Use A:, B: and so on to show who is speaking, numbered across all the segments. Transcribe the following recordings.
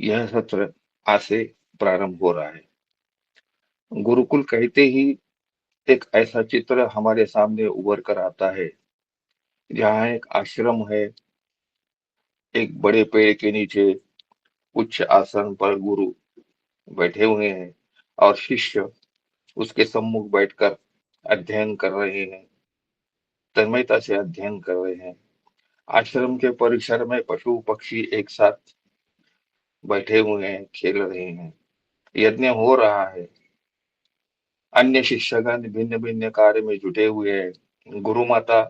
A: यह सत्र आज से प्रारंभ हो रहा है। गुरुकुल कहते ही एक ऐसा चित्र हमारे सामने उभर कर आता है, जहाँ एक आश्रम है, एक बड़े पेड़ के नीचे उच्च आसन पर गुरु बैठे हुए हैं और शिष्य उसके सम्मुख बैठकर अध्ययन कर रहे हैं, तन्मयता से अध्ययन कर रहे हैं। आश्रम के परिसर में पशु पक्षी एक साथ बैठे हुए हैं, खेल रहे हैं। यज्ञ हो रहा है। अन्य शिष्यगण भिन्न भिन्न कार्य में जुटे हुए हैं। गुरु माता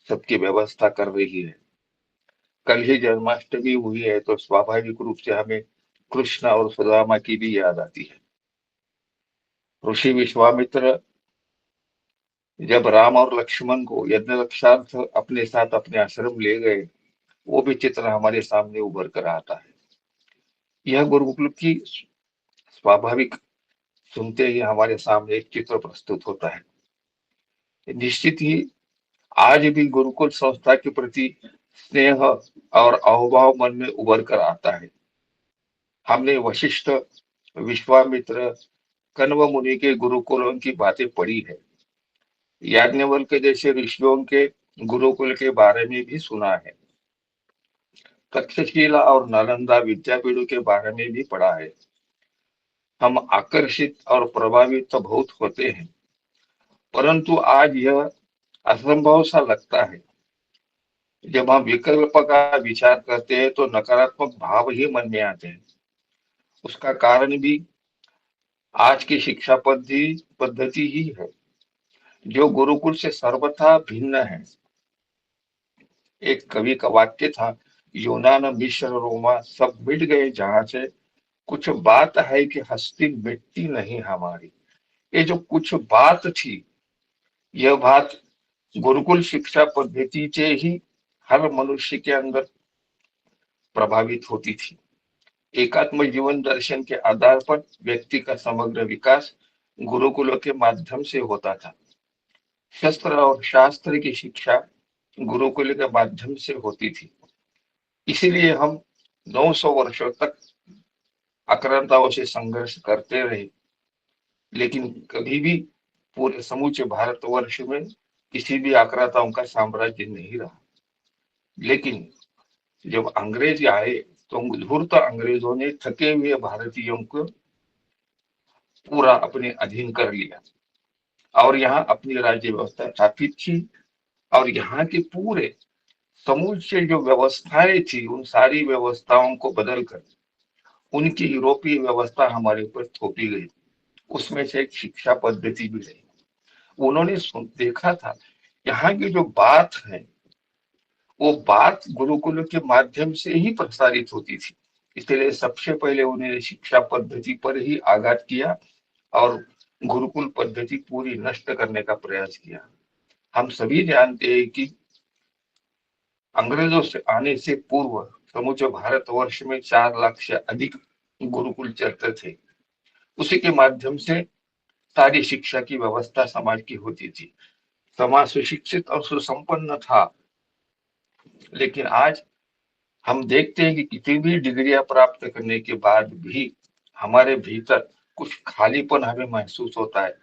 A: सबकी व्यवस्था कर रही है। कल ही जन्माष्टमी हुई है, तो स्वाभाविक रूप से हमें कृष्ण और सुदामा की भी याद आती है। ऋषि विश्वामित्र जब राम और लक्ष्मण को यज्ञ रक्षार्थ अपने साथ अपने आश्रम ले गए, वो भी चित्र हमारे सामने उभर कर आता है। यह गुरुकुल की स्वाभाविक सुनते ही हमारे सामने एक चित्र प्रस्तुत होता है। निश्चित ही आज भी गुरुकुल संस्था के प्रति स्नेह और अहोभाव मन में उभर कर आता है। हमने वशिष्ठ, विश्वामित्र, कण्व मुनि के गुरुकुलों की बातें पढ़ी है। याज्ञवल्क्य जैसे ऋषियों के गुरुकुल के बारे में भी सुना है। तक्षशिला और नालंदा विद्यापीठों के बारे में भी पढ़ा है। हम आकर्षित और प्रभावित तो बहुत होते हैं, परंतु आज यह असंभव सा लगता है। जब हम विकल्प का विचार करते हैं तो नकारात्मक भाव ही मन में आते हैं। उसका कारण भी आज की शिक्षा पद्धति ही है, जो गुरुकुल से सर्वथा भिन्न है। एक कवि का वाक्य था, यूनान मिस्र रोमा सब मिट गए जहां से, कुछ बात है कि हस्ती मिटती नहीं हमारी। ये जो कुछ बात थी, यह बात गुरुकुल शिक्षा पद्धति से ही हर मनुष्य के अंदर प्रभावित होती थी। एकात्म जीवन दर्शन के आधार पर व्यक्ति का समग्र विकास गुरुकुलों के माध्यम से होता था। शस्त्र और शास्त्र की शिक्षा गुरुकुल के माध्यम से होती थी। इसीलिए हम 900 वर्षों तक आक्रांताओं से संघर्ष करते रहे, लेकिन कभी भी पूरे समूचे भारतवर्ष में किसी भी आक्रांताओं का साम्राज्य नहीं रहा। लेकिन जब अंग्रेज आए, तो धूर्त अंग्रेजों ने थके हुए भारतीयों को पूरा अपने अधीन कर लिया और यहाँ अपनी राज्य व्यवस्था स्थापित की। और यहाँ के पूरे समूचे जो व्यवस्थाएं थी, उन सारी व्यवस्थाओं को बदलकर उनकी यूरोपीय व्यवस्था हमारे ऊपर थोपी गई। उसमें से एक शिक्षा पद्धति भी रही। उन्होंने देखा था, यहाँ की जो बात है, वो बात गुरुकुल के माध्यम से ही प्रसारित होती थी। इसलिए सबसे पहले उन्होंने शिक्षा पद्धति पर ही आघात किया और गुरुकुल पद्धति पूरी नष्ट करने का प्रयास किया। हम सभी जानते हैं कि अंग्रेजों से आने से पूर्व समूचे भारतवर्ष में 4 लाख से अधिक गुरुकुल चलते थे। उसी के माध्यम से सारी शिक्षा की व्यवस्था समाज की होती थी। समाज सुशिक्षित और सुसंपन्न था। लेकिन आज हम देखते हैं कि कितनी भी डिग्रियां प्राप्त करने के बाद भी हमारे भीतर कुछ खालीपन हमें महसूस होता है।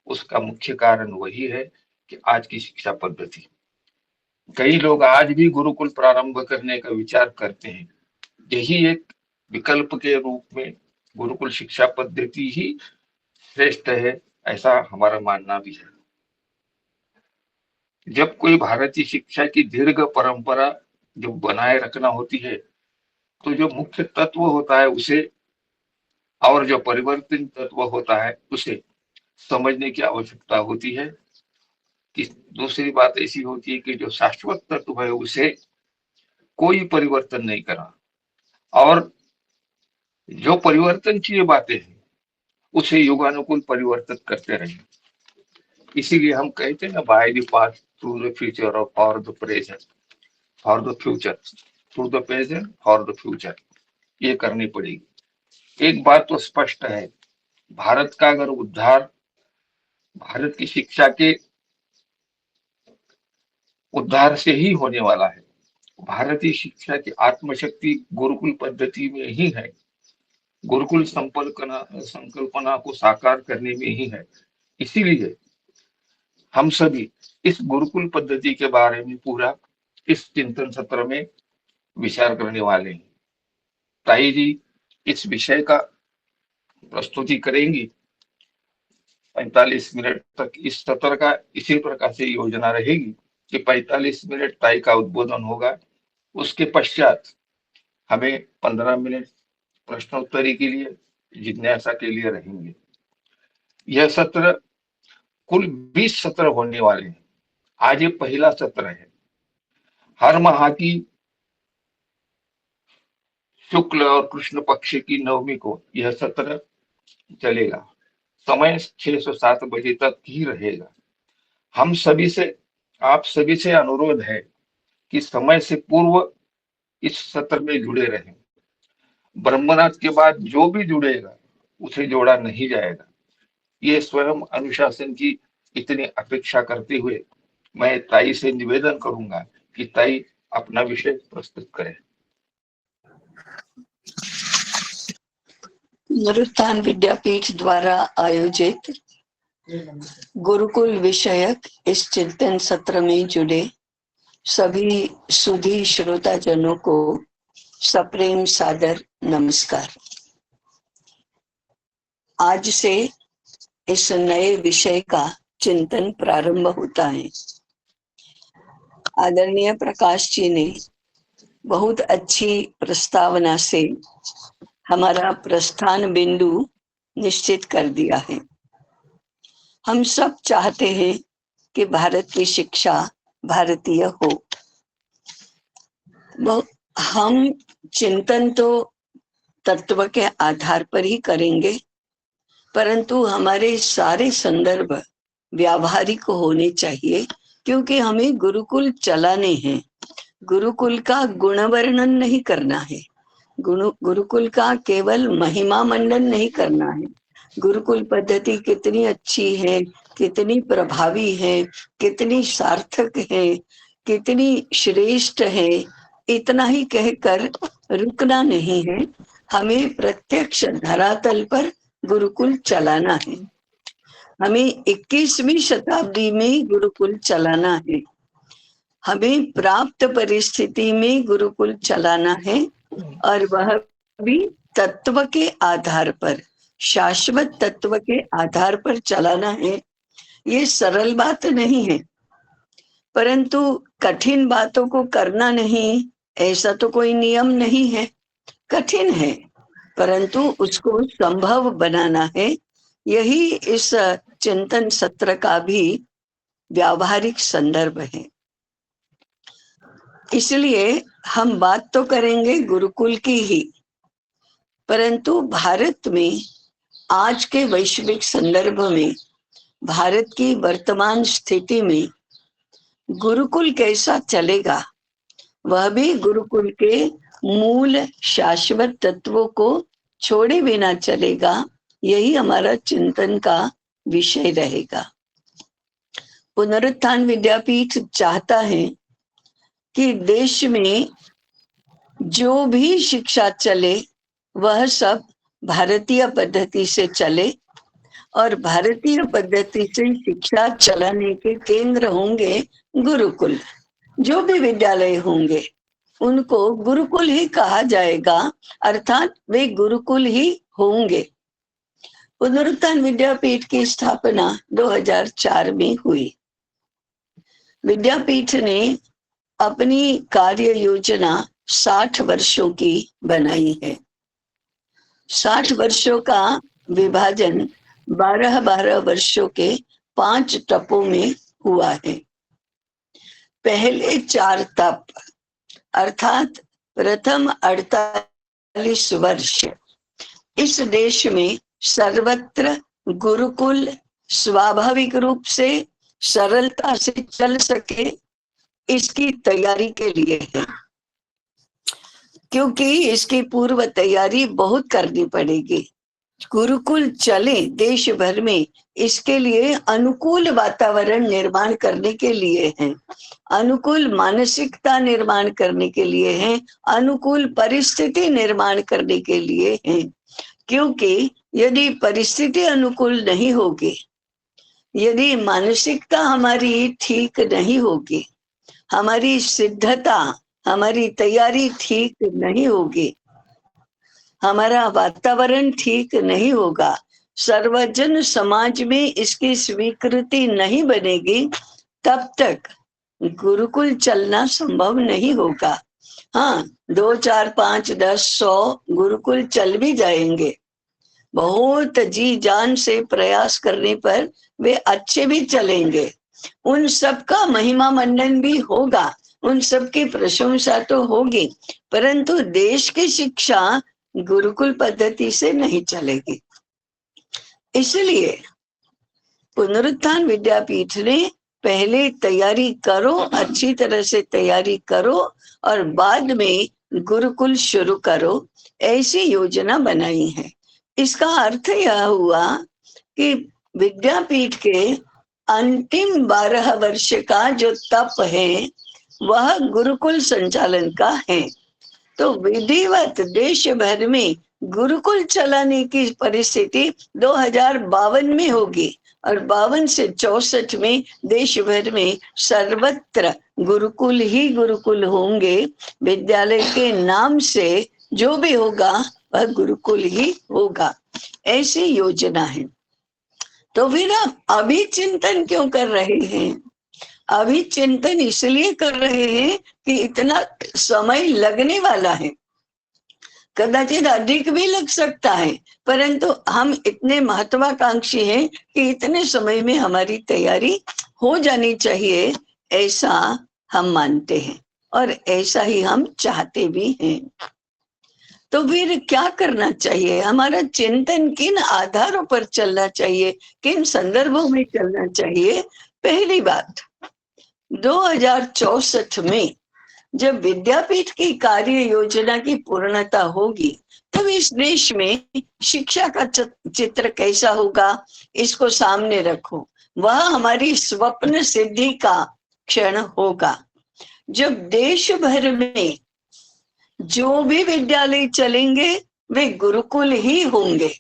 A: उसका मुख्य कारण वही है कि आज की शिक्षा पद्धति। कई लोग आज भी गुरुकुल प्रारंभ करने का विचार करते हैं। यही एक विकल्प के रूप में गुरुकुल शिक्षा पद्धति ही श्रेष्ठ है, ऐसा हमारा मानना भी है। जब कोई भारतीय शिक्षा की दीर्घ परंपरा जो बनाए रखना होती है, तो जो मुख्य तत्व होता है उसे और जो परिवर्तन तत्व होता है उसे समझने की आवश्यकता होती है। कि दूसरी बात ऐसी होती है कि जो शाश्वत तत्व है उसे कोई परिवर्तन नहीं करा, और जो परिवर्तनशील बातें हैं उसे युगानुकूल परिवर्तित करते रहे। इसीलिए हम कहते हैं ना, by the past through the future और for the present, for the future through the present for the future, ये करनी पड़ेगी। एक बात तो स्पष्ट है, भारत का अगर उद्धार भारत की शिक्षा के उद्धार से ही होने वाला है। भारतीय शिक्षा की आत्मशक्ति गुरुकुल पद्धति में ही है। गुरुकुल संकल्पना को साकार करने में ही है। इसीलिए हम सभी इस गुरुकुल पद्धति के बारे में पूरा इस चिंतन सत्र में विचार करने वाले हैं। ताई जी इस विषय का प्रस्तुति करेंगी। 45 मिनट तक इस सत्र का इसी प्रकार से योजना रहेगी कि 45 मिनट ताई का उद्बोधन होगा। उसके पश्चात हमें 15 मिनट प्रश्नोत्तरी के लिए, जिज्ञासा के लिए रहेंगे। यह सत्र कुल 20 सत्र होने वाले हैं। आज ये पहला सत्र है। हर माह की शुक्ल और कृष्ण पक्ष की नवमी को यह सत्र चलेगा। समय 6 से 7 बजे तक ही रहेगा। हम सभी से, आप सभी से अनुरोध है कि समय से पूर्व इस सत्र में जुड़े रहें। ब्रह्मनाथ के बाद जो भी जुड़ेगा उसे जोड़ा नहीं जाएगा। ये स्वयं अनुशासन की इतनी अपेक्षा करते हुए मैं ताई से निवेदन करूंगा कि ताई अपना विषय प्रस्तुत करें।
B: पुनरुत्थान विद्यापीठ द्वारा आयोजित गुरुकुल विषयक इस चिंतन सत्र में जुड़े सभी सुधी श्रोताजनों को सप्रेम सादर नमस्कार। आज से इस नए विषय का चिंतन प्रारंभ होता है। आदरणीय प्रकाश जी ने बहुत अच्छी प्रस्तावना से हमारा प्रस्थान बिंदु निश्चित कर दिया है। हम सब चाहते हैं कि भारत की शिक्षा भारतीय हो। हम चिंतन तो तत्व के आधार पर ही करेंगे, परंतु हमारे सारे संदर्भ व्यावहारिक होने चाहिए, क्योंकि हमें गुरुकुल चलाने हैं। गुरुकुल का गुणवर्णन नहीं करना है, गुरुकुल का केवल महिमा मंडन नहीं करना है। गुरुकुल पद्धति कितनी अच्छी है, कितनी प्रभावी है, कितनी सार्थक है, कितनी श्रेष्ठ है, इतना ही कहकर रुकना नहीं है। हमें प्रत्यक्ष धरातल पर गुरुकुल चलाना है। हमें 21वीं शताब्दी में गुरुकुल चलाना है। हमें प्राप्त परिस्थिति में गुरुकुल चलाना है, और वह भी तत्व के आधार पर, शाश्वत तत्व के आधार पर चलाना है। ये सरल बात नहीं है, परंतु कठिन बातों को करना नहीं, ऐसा तो कोई नियम नहीं है। कठिन है, परंतु उसको संभव बनाना है। यही इस चिंतन सत्र का भी व्यावहारिक संदर्भ है। इसलिए हम बात तो करेंगे गुरुकुल की ही, परंतु भारत में आज के वैश्विक संदर्भ में, भारत की वर्तमान स्थिति में गुरुकुल कैसा चलेगा, वह भी गुरुकुल के मूल शाश्वत तत्वों को छोड़े बिना चलेगा। यही हमारा चिंतन का विषय रहेगा। पुनरुत्थान विद्यापीठ चाहता है कि देश में जो भी शिक्षा चले वह सब भारतीय पद्धति से चले, और भारतीय पद्धति से शिक्षा चलाने के केंद्र होंगे गुरुकुल। जो भी विद्यालय होंगे उनको गुरुकुल ही कहा जाएगा, अर्थात वे गुरुकुल ही होंगे। पुनरुत्थान विद्यापीठ की स्थापना 2004 में हुई। विद्यापीठ ने अपनी कार्य योजना 60 वर्षों की बनाई है। 60 वर्षों का विभाजन 12-12 वर्षों के 5 तपों में हुआ है। पहले 4 तप अर्थात प्रथम 48 वर्ष इस देश में सर्वत्र गुरुकुल स्वाभाविक रूप से सरलता से चल सके, इसकी तैयारी के लिए है। क्योंकि इसकी पूर्व तैयारी बहुत करनी पड़ेगी। गुरुकुल चले देश भर में, इसके लिए अनुकूल वातावरण निर्माण करने के लिए है, अनुकूल मानसिकता निर्माण करने के लिए है, अनुकूल परिस्थिति निर्माण करने के लिए है। क्योंकि यदि परिस्थिति अनुकूल नहीं होगी, यदि मानसिकता हमारी ठीक नहीं होगी, हमारी सिद्धता, हमारी तैयारी ठीक नहीं होगी, हमारा वातावरण ठीक नहीं होगा, सर्वजन समाज में इसकी स्वीकृति नहीं बनेगी, तब तक गुरुकुल चलना संभव नहीं होगा। हाँ, 2, 4, 5, 10, 100 गुरुकुल चल भी जाएंगे, बहुत जी जान से प्रयास करने पर वे अच्छे भी चलेंगे, उन सब का महिमा मंडन भी होगा, उन सब की प्रशंसा तो होगी, परंतु देश की शिक्षा गुरुकुल पद्धति से नहीं चलेगी। इसलिए पुनरुत्थान विद्यापीठ ने पहले तैयारी करो, अच्छी तरह से तैयारी करो और बाद में गुरुकुल शुरू करो, ऐसी योजना बनाई है। इसका अर्थ यह हुआ कि विद्यापीठ के अंतिम 12 वर्ष का जो तप है वह गुरुकुल संचालन का है। तो विधिवत देश भर में गुरुकुल चलाने की परिस्थिति 2052 में होगी और 52 से 64 में देश भर में सर्वत्र गुरुकुल ही गुरुकुल होंगे। विद्यालय के नाम से जो भी होगा वह गुरुकुल ही होगा, ऐसी योजना है। तो फिर आप अभी चिंतन क्यों कर रहे हैं? अभी चिंतन इसलिए कर रहे हैं कि इतना समय लगने वाला है, कदाचित अधिक भी लग सकता है, परंतु हम इतने महत्वाकांक्षी हैं कि इतने समय में हमारी तैयारी हो जानी चाहिए, ऐसा हम मानते हैं और ऐसा ही हम चाहते भी हैं। तो फिर क्या करना चाहिए? हमारा चिंतन किन आधारों पर चलना चाहिए, किन संदर्भों में चलना चाहिए? पहली बात, 2064 में जब विद्यापीठ की कार्य योजना की पूर्णता होगी, तब इस देश में शिक्षा का चित्र कैसा होगा, इसको सामने रखो। वह हमारी स्वप्न सिद्धि का क्षण होगा, जब देश भर में जो भी विद्यालय चलेंगे वे गुरुकुल ही होंगे।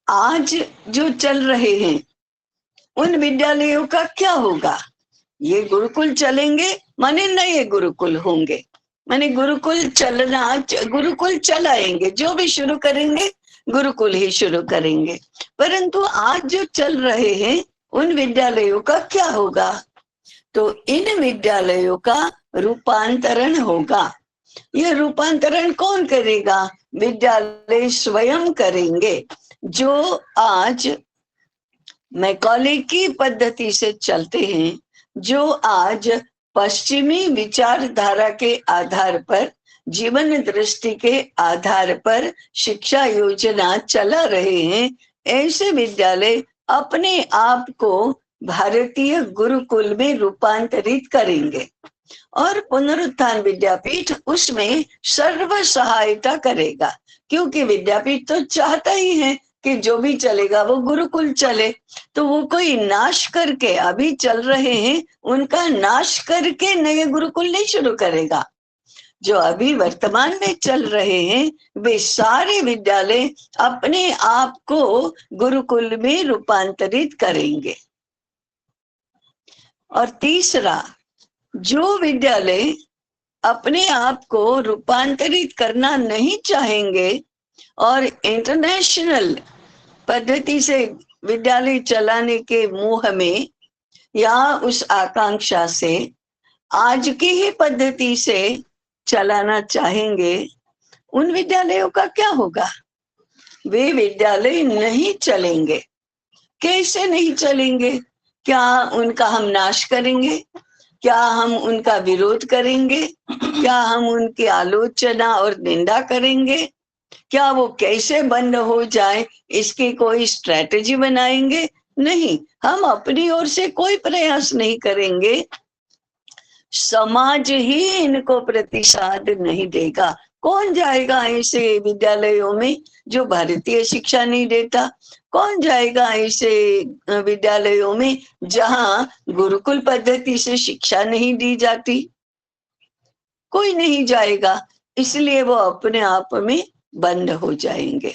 B: आज जो चल रहे हैं उन विद्यालयों का क्या होगा? ये गुरुकुल चलेंगे माने नए गुरुकुल होंगे, माने गुरुकुल चलाएंगे, जो भी शुरू करेंगे गुरुकुल ही शुरू करेंगे। परंतु आज जो चल रहे हैं उन विद्यालयों का क्या होगा? तो इन विद्यालयों का रूपांतरण होगा। यह रूपांतरण कौन करेगा? विद्यालय स्वयं करेंगे। जो आज मैकॉले की पद्धति से चलते हैं, जो आज पश्चिमी विचारधारा के आधार पर, जीवन दृष्टि के आधार पर शिक्षा योजना चला रहे हैं, ऐसे विद्यालय अपने आप को भारतीय गुरुकुल में रूपांतरित करेंगे और पुनरुत्थान विद्यापीठ उसमें सर्व सहायता करेगा, क्योंकि विद्यापीठ तो चाहता ही है कि जो भी चलेगा वो गुरुकुल चले। तो वो कोई नाश करके, अभी चल रहे हैं उनका नाश करके नए गुरुकुल नहीं शुरू करेगा। जो अभी वर्तमान में चल रहे हैं वे सारे विद्यालय अपने आप को गुरुकुल में रूपांतरित करेंगे। और तीसरा, जो विद्यालय अपने आप को रूपांतरित करना नहीं चाहेंगे और इंटरनेशनल पद्धति से विद्यालय चलाने के मोह में या उस आकांक्षा से आज की ही पद्धति से चलाना चाहेंगे, उन विद्यालयों का क्या होगा? वे विद्यालय नहीं चलेंगे। कैसे नहीं चलेंगे? क्या उनका हम नाश करेंगे? क्या हम उनका विरोध करेंगे? क्या हम उनकी आलोचना और निंदा करेंगे? क्या वो कैसे बंद हो जाए इसकी कोई स्ट्रेटेजी बनाएंगे? नहीं, हम अपनी ओर से कोई प्रयास नहीं करेंगे। समाज ही इनको प्रतिसाद नहीं देगा। कौन जाएगा ऐसे विद्यालयों में जो भारतीय शिक्षा नहीं देता? कौन जाएगा ऐसे विद्यालयों में जहां गुरुकुल पद्धति से शिक्षा नहीं दी जाती? कोई नहीं जाएगा। इसलिए वो अपने आप में बंद हो जाएंगे।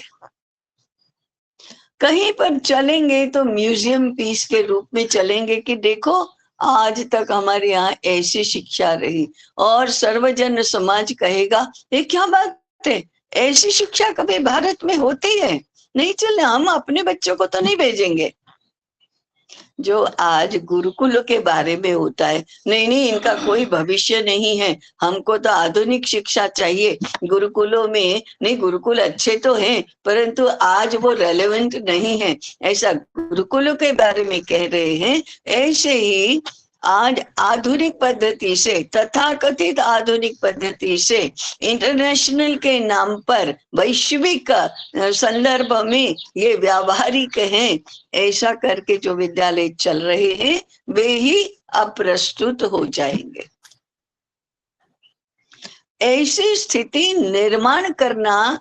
B: कहीं पर चलेंगे तो म्यूजियम पीस के रूप में चलेंगे कि देखो आज तक हमारे यहाँ ऐसी शिक्षा रही, और सर्वजन समाज कहेगा ये क्या बात है, ऐसी शिक्षा कभी भारत में होती है? नहीं चले, हम अपने बच्चों को तो नहीं भेजेंगे। जो आज गुरुकुलों के बारे में होता है, नहीं नहीं इनका कोई भविष्य नहीं है, हमको तो आधुनिक शिक्षा चाहिए, गुरुकुलों में नहीं, गुरुकुल अच्छे तो हैं परंतु आज वो रेलेवेंट नहीं है, ऐसा गुरुकुलों के बारे में कह रहे हैं। ऐसे ही आज आधुनिक पद्धति से, तथाकथित आधुनिक पद्धति से, इंटरनेशनल के नाम पर वैश्विक संदर्भ में ये व्यावहारिक हैं, ऐसा करके जो विद्यालय चल रहे हैं वे ही अप्रस्तुत हो जाएंगे। ऐसी स्थिति निर्माण करना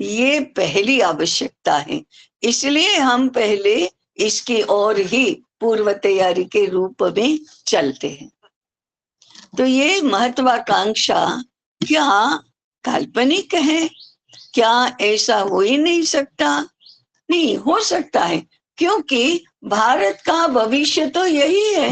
B: ये पहली आवश्यकता है, इसलिए हम पहले इसकी ओर ही पूर्व तैयारी के रूप में चलते हैं। तो ये महत्वाकांक्षा क्या काल्पनिक है? क्या ऐसा हो ही नहीं सकता? नहीं, हो सकता है, क्योंकि भारत का भविष्य तो यही है,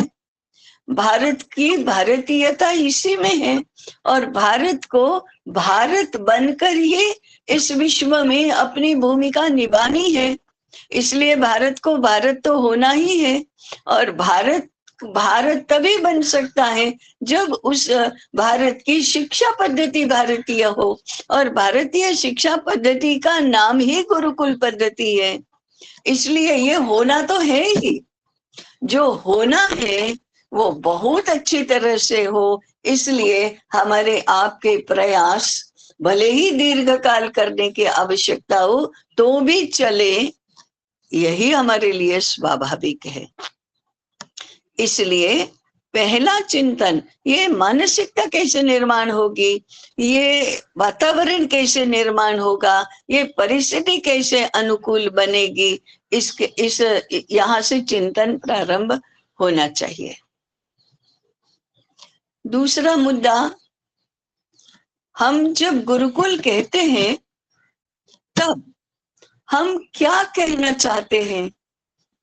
B: भारत की भारतीयता इसी में है, और भारत को भारत बनकर ही इस विश्व में अपनी भूमिका निभानी है। इसलिए भारत को भारत तो होना ही है, और भारत भारत तभी बन सकता है जब उस भारत की शिक्षा पद्धति भारतीय हो, और भारतीय शिक्षा पद्धति का नाम ही गुरुकुल पद्धति है। इसलिए ये होना तो है ही, जो होना है वो बहुत अच्छी तरह से हो, इसलिए हमारे आपके प्रयास भले ही दीर्घकाल करने की आवश्यकता हो तो भी चले, यही हमारे लिए स्वाभाविक है। इसलिए पहला चिंतन, ये मानसिकता कैसे निर्माण होगी, ये वातावरण कैसे निर्माण होगा, ये परिस्थिति कैसे अनुकूल बनेगी, इस यहाँ से चिंतन प्रारंभ होना चाहिए। दूसरा मुद्दा, हम जब गुरुकुल कहते हैं तब हम क्या कहना चाहते हैं,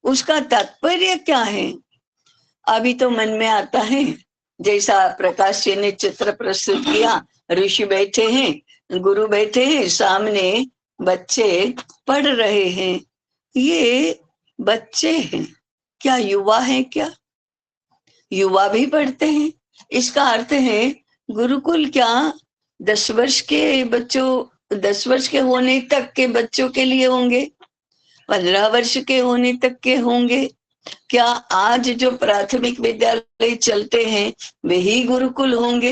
B: उसका तात्पर्य क्या है? अभी तो मन में आता है, जैसा प्रकाश जी ने चित्र प्रस्तुत किया, ऋषि बैठे हैं, गुरु बैठे हैं, सामने बच्चे पढ़ रहे हैं। ये बच्चे हैं क्या, युवा हैं क्या? युवा भी पढ़ते हैं, इसका अर्थ है गुरुकुल क्या 10 वर्ष के बच्चों, 10 वर्ष के होने तक के बच्चों के लिए होंगे, 15 वर्ष के होने तक के होंगे? क्या आज जो प्राथमिक विद्यालय चलते हैं वही गुरुकुल होंगे,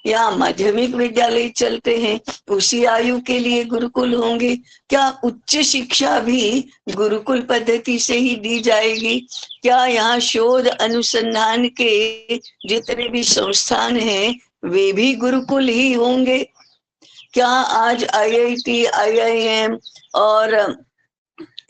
B: या माध्यमिक विद्यालय चलते हैं उसी आयु के लिए गुरुकुल होंगे? क्या उच्च शिक्षा भी गुरुकुल पद्धति से ही दी जाएगी? क्या यहाँ शोध अनुसंधान के जितने भी संस्थान हैं वे भी गुरुकुल ही होंगे? क्या आज IIT, IIM और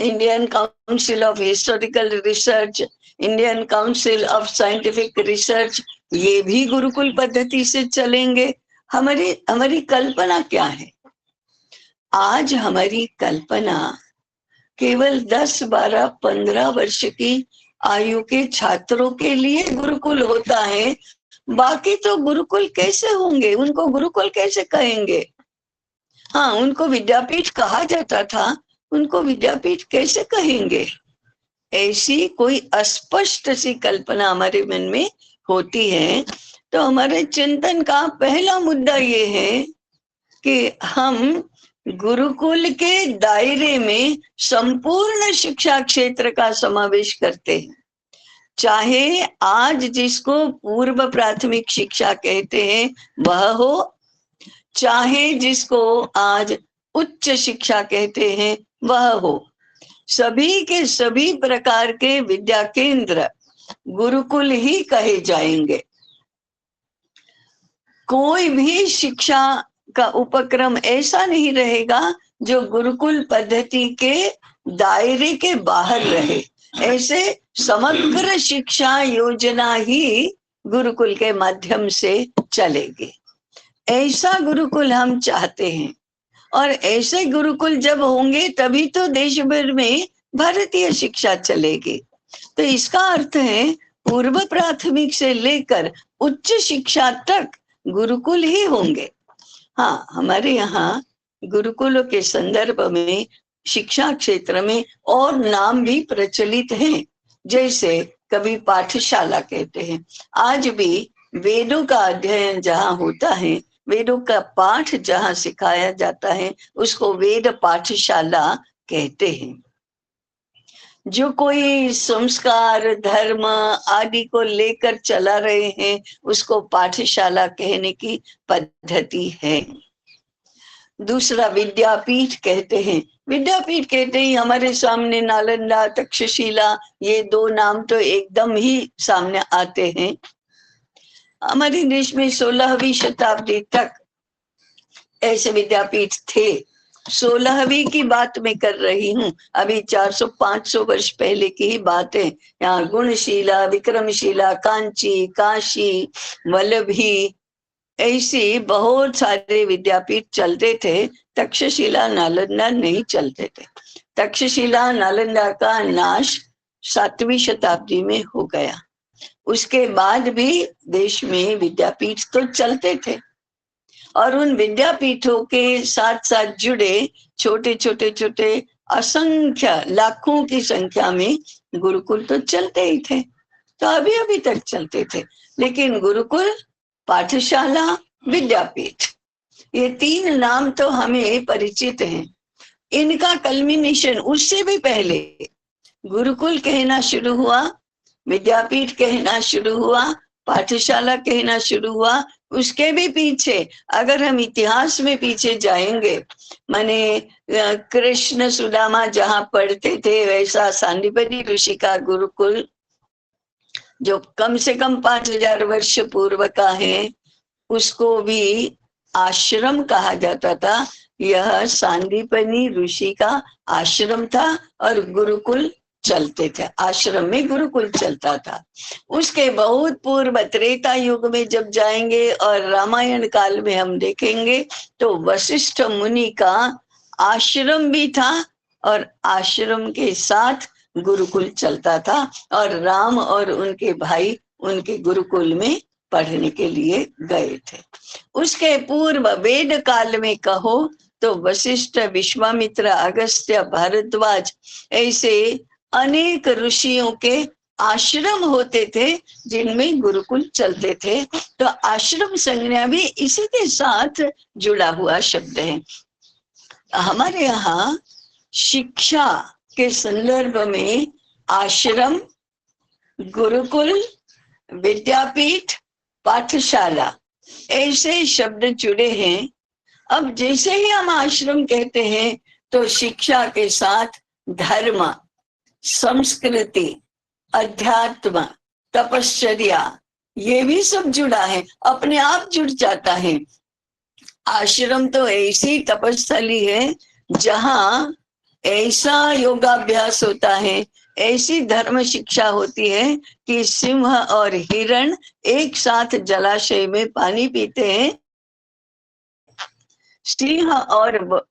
B: Indian council of historical research, Indian council of scientific research, ये भी गुरुकुल पद्धति से चलेंगे? हमारी कल्पना क्या है? आज हमारी कल्पना केवल 10, 12, 15 वर्ष की आयु के छात्रों के लिए गुरुकुल होता है, बाकी तो गुरुकुल कैसे होंगे, उनको गुरुकुल कैसे कहेंगे? हाँ, उनको विद्यापीठ कहा जाता था, उनको विद्यापीठ कैसे कहेंगे? ऐसी कोई अस्पष्ट सी कल्पना हमारे मन में होती है। तो हमारे चिंतन का पहला मुद्दा ये है कि हम गुरुकुल के दायरे में संपूर्ण शिक्षा क्षेत्र का समावेश करते हैं, चाहे आज जिसको पूर्व प्राथमिक शिक्षा कहते हैं वह हो, चाहे जिसको आज उच्च शिक्षा कहते हैं वह हो, सभी के सभी प्रकार के विद्या केंद्र गुरुकुल ही कहे जाएंगे। कोई भी शिक्षा का उपक्रम ऐसा नहीं रहेगा जो गुरुकुल पद्धति के दायरे के बाहर रहे। ऐसे समग्र शिक्षा योजना ही गुरुकुल के माध्यम से चलेगी। ऐसा गुरुकुल हम चाहते हैं। और ऐसे गुरुकुल जब होंगे तभी तो देश भर में भारतीय शिक्षा चलेगी। तो इसका अर्थ है पूर्व प्राथमिक से लेकर उच्च शिक्षा तक गुरुकुल ही होंगे। हाँ, हमारे यहाँ गुरुकुलों के संदर्भ में शिक्षा क्षेत्र में और नाम भी प्रचलित हैं। जैसे कभी पाठशाला कहते हैं। आज भी वेदों का अध्ययन जहाँ होता है, वेदों का पाठ जहाँ सिखाया जाता है, उसको वेद पाठशाला कहते हैं। जो कोई संस्कार धर्म आदि को लेकर चला रहे हैं, उसको पाठशाला कहने की पद्धति है। दूसरा विद्यापीठ कहते हैं। विद्यापीठ कहते ही हमारे सामने नालंदा तक्षशिला, ये दो नाम तो एकदम ही सामने आते हैं। हमारे देश में 16वीं शताब्दी तक ऐसे विद्यापीठ थे। 16वीं की बात मैं कर रही हूँ, अभी 400-500 वर्ष पहले की ही बात है। यहाँ गुणशिला, विक्रमशिला, कांची, काशी, वल्लभी, ऐसी बहुत सारे विद्यापीठ चलते थे। तक्षशिला नालंदा नहीं चलते थे। तक्षशिला नालंदा का नाश 7वीं शताब्दी में हो गया। उसके बाद भी देश में विद्यापीठ तो चलते थे, और उन विद्यापीठों के साथ साथ जुड़े छोटे छोटे असंख्य लाखों की संख्या में गुरुकुल तो चलते ही थे। तो अभी अभी तक चलते थे। लेकिन गुरुकुल, पाठशाला, विद्यापीठ, ये तीन नाम तो हमें परिचित हैं। इनका कल्मिनेशन उससे भी पहले गुरुकुल कहना शुरू हुआ, विद्यापीठ कहना शुरू हुआ, पाठशाला कहना शुरू हुआ। उसके भी पीछे अगर हम इतिहास में पीछे जाएंगे, माने कृष्ण सुदामा जहाँ पढ़ते थे, वैसा सांदीपनि ऋषि का गुरुकुल जो कम से कम 5000 वर्ष पूर्व का है, उसको भी आश्रम कहा जाता था। यह सांदीपनि ऋषि का आश्रम था और गुरुकुल चलते थे। आश्रम में गुरुकुल चलता था। उसके बहुत पूर्व त्रेता युग में जब जाएंगे और रामायण काल में हम देखेंगे तो वशिष्ठ मुनि का आश्रम भी था, और आश्रम के साथ गुरुकुल चलता था, और राम और उनके भाई उनके गुरुकुल में पढ़ने के लिए गए थे। उसके पूर्व वेद काल में कहो तो वशिष्ठ, विश्वामित्र, अगस्त्य, भारद्वाज, ऐसे अनेक ऋषियों के आश्रम होते थे जिनमें गुरुकुल चलते थे। तो आश्रम संज्ञा भी इसी के साथ जुड़ा हुआ शब्द है। हमारे यहाँ शिक्षा के संदर्भ में आश्रम, गुरुकुल, विद्यापीठ, पाठशाला, ऐसे शब्द जुड़े हैं। अब जैसे ही हम आश्रम कहते हैं तो शिक्षा के साथ धर्म, संस्कृति, अध्यात्म, तपश्चर्या, ये भी सब जुड़ा है, अपने आप जुड़ जाता है। आश्रम तो ऐसी तपस्थली है जहाँ ऐसा योगाभ्यास होता है, ऐसी धर्म शिक्षा होती है कि सिंह और हिरण एक साथ जलाशय में पानी पीते हैं। सिंह और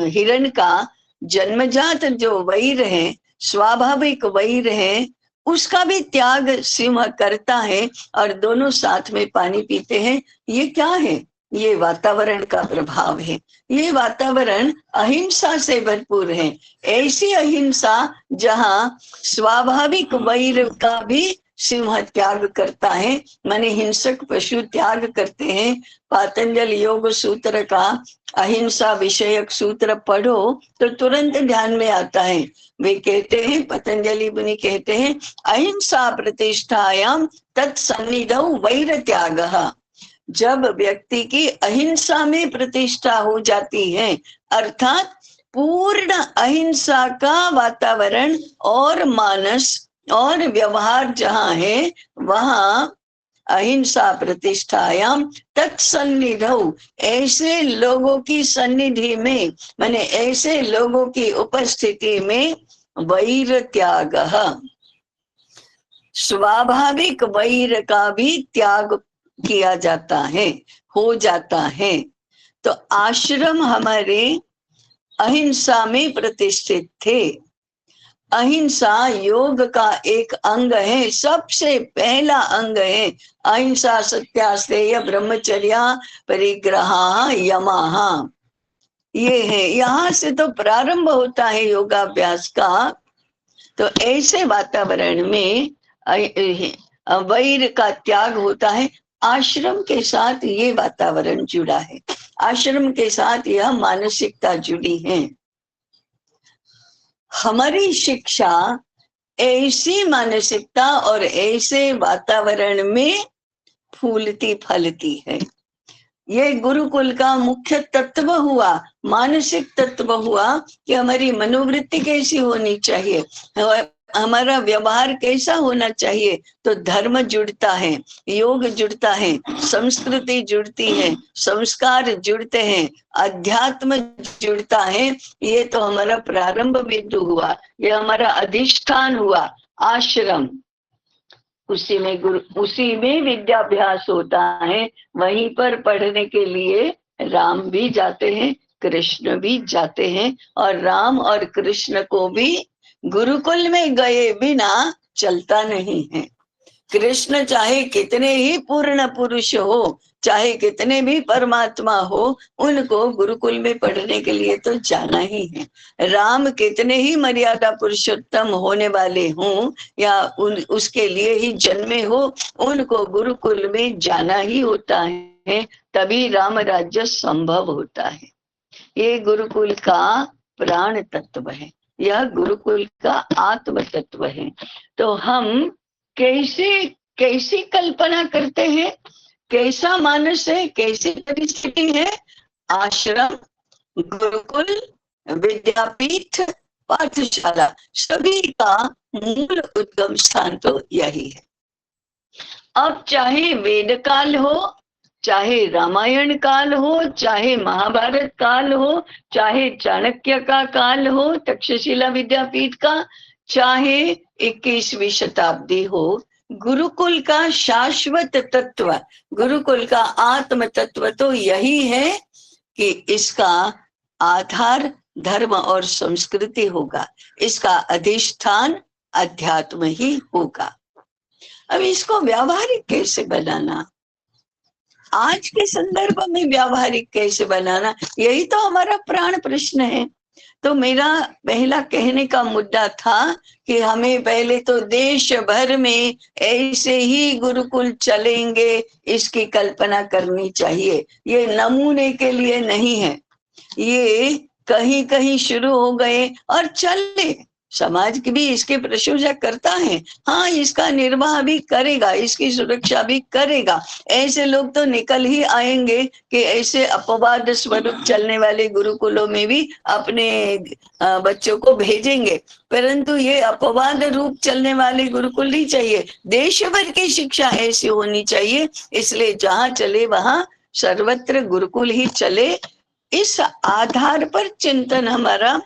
B: हिरण का जन्मजात जो वैर है, स्वाभाविक वैर है, उसका भी त्याग सिंह करता है और दोनों साथ में पानी पीते हैं। ये क्या है? ये वातावरण का प्रभाव है। ये वातावरण अहिंसा से भरपूर है। ऐसी अहिंसा जहाँ स्वाभाविक वैर का भी सिंह त्याग करता है, माने हिंसक पशु त्याग करते हैं। पातंजल योग सूत्र का अहिंसा विषयक सूत्र पढ़ो तो तुरंत ध्यान में आता है। वे कहते हैं, पतंजलि मुनि कहते हैं, अहिंसा प्रतिष्ठायाम तत्सन्निधौ वैर त्यागः। जब व्यक्ति की अहिंसा में प्रतिष्ठा हो जाती है, अर्थात पूर्ण अहिंसा का वातावरण और मानस और व्यवहार जहाँ है, वहाँ अहिंसा प्रतिष्ठायाम तत्सन्निधौ, ऐसे लोगों की सन्निधि में, माने ऐसे लोगों की उपस्थिति में वैर त्यागः, स्वाभाविक वैर का भी त्याग किया जाता है, हो जाता है। तो आश्रम हमारे अहिंसा में प्रतिष्ठित थे। अहिंसा योग का एक अंग है, सबसे पहला अंग है। अहिंसा सत्यास्तेय ब्रह्मचर्य परिग्रह यमः, ये है, यहां से तो प्रारंभ होता है योगाभ्यास का। तो ऐसे वातावरण में वैर का त्याग होता है। आश्रम के साथ ये वातावरण जुड़ा है, आश्रम के साथ यह मानसिकता जुड़ी है। हमारी शिक्षा ऐसी मानसिकता और ऐसे वातावरण में फूलती फलती है। ये गुरुकुल का मुख्य तत्व हुआ, मानसिक तत्व हुआ कि हमारी मनोवृत्ति कैसी होनी चाहिए, हमारा व्यवहार कैसा होना चाहिए। तो धर्म जुड़ता है, योग जुड़ता है, संस्कृति जुड़ती है, संस्कार जुड़ते हैं, अध्यात्म जुड़ता है। ये तो हमारा प्रारंभ बिंदु हुआ, ये हमारा अधिष्ठान हुआ आश्रम। उसी में विद्याभ्यास होता है। वहीं पर पढ़ने के लिए राम भी जाते हैं, कृष्ण भी जाते हैं, और राम और कृष्ण को भी गुरुकुल में गए बिना चलता नहीं है। कृष्ण चाहे कितने ही पूर्ण पुरुष हो, चाहे कितने भी परमात्मा हो, उनको गुरुकुल में पढ़ने के लिए तो जाना ही है। राम कितने ही मर्यादा पुरुषोत्तम होने वाले हों या उसके लिए ही जन्मे हो, उनको गुरुकुल में जाना ही होता है, तभी राम राज्य संभव होता है। ये गुरुकुल का प्राण तत्व है, यह गुरुकुल का आत्म तत्व है। तो हम कैसी कल्पना करते हैं, कैसा मानस है, कैसी परिस्थिति है। आश्रम, गुरुकुल, विद्यापीठ, पाठशाला, सभी का मूल उद्गम स्थान तो यही है। अब चाहे वेद काल हो, चाहे रामायण काल हो, चाहे महाभारत काल हो, चाहे चाणक्य का काल हो, तक्षशिला विद्यापीठ का, चाहे 21वीं शताब्दी हो, गुरुकुल का शाश्वत तत्व, गुरुकुल का आत्म तत्व तो यही है कि इसका आधार धर्म और संस्कृति होगा, इसका अधिष्ठान अध्यात्म ही होगा। अब इसको व्यावहारिक कैसे बनाना, आज के संदर्भ में व्यावहारिक कैसे बनाना, यही तो हमारा प्राण प्रश्न है। तो मेरा पहला कहने का मुद्दा था कि हमें पहले तो देश भर में ऐसे ही गुरुकुल चलेंगे इसकी कल्पना करनी चाहिए। ये नमूने के लिए नहीं है, ये कहीं कहीं शुरू हो गए और चले, समाज की भी इसकी प्रशंसा करता है, हाँ इसका निर्वाह भी करेगा, इसकी सुरक्षा भी करेगा। ऐसे लोग तो निकल ही आएंगे कि ऐसे अपवाद स्वरूप चलने वाले गुरुकुलों में भी अपने बच्चों को भेजेंगे, परंतु ये अपवाद रूप चलने वाले गुरुकुल नहीं चाहिए। देश भर की शिक्षा ऐसी होनी चाहिए, इसलिए जहां चले वहां सर्वत्र गुरुकुल ही चले। इस आधार पर चिंतन हमारा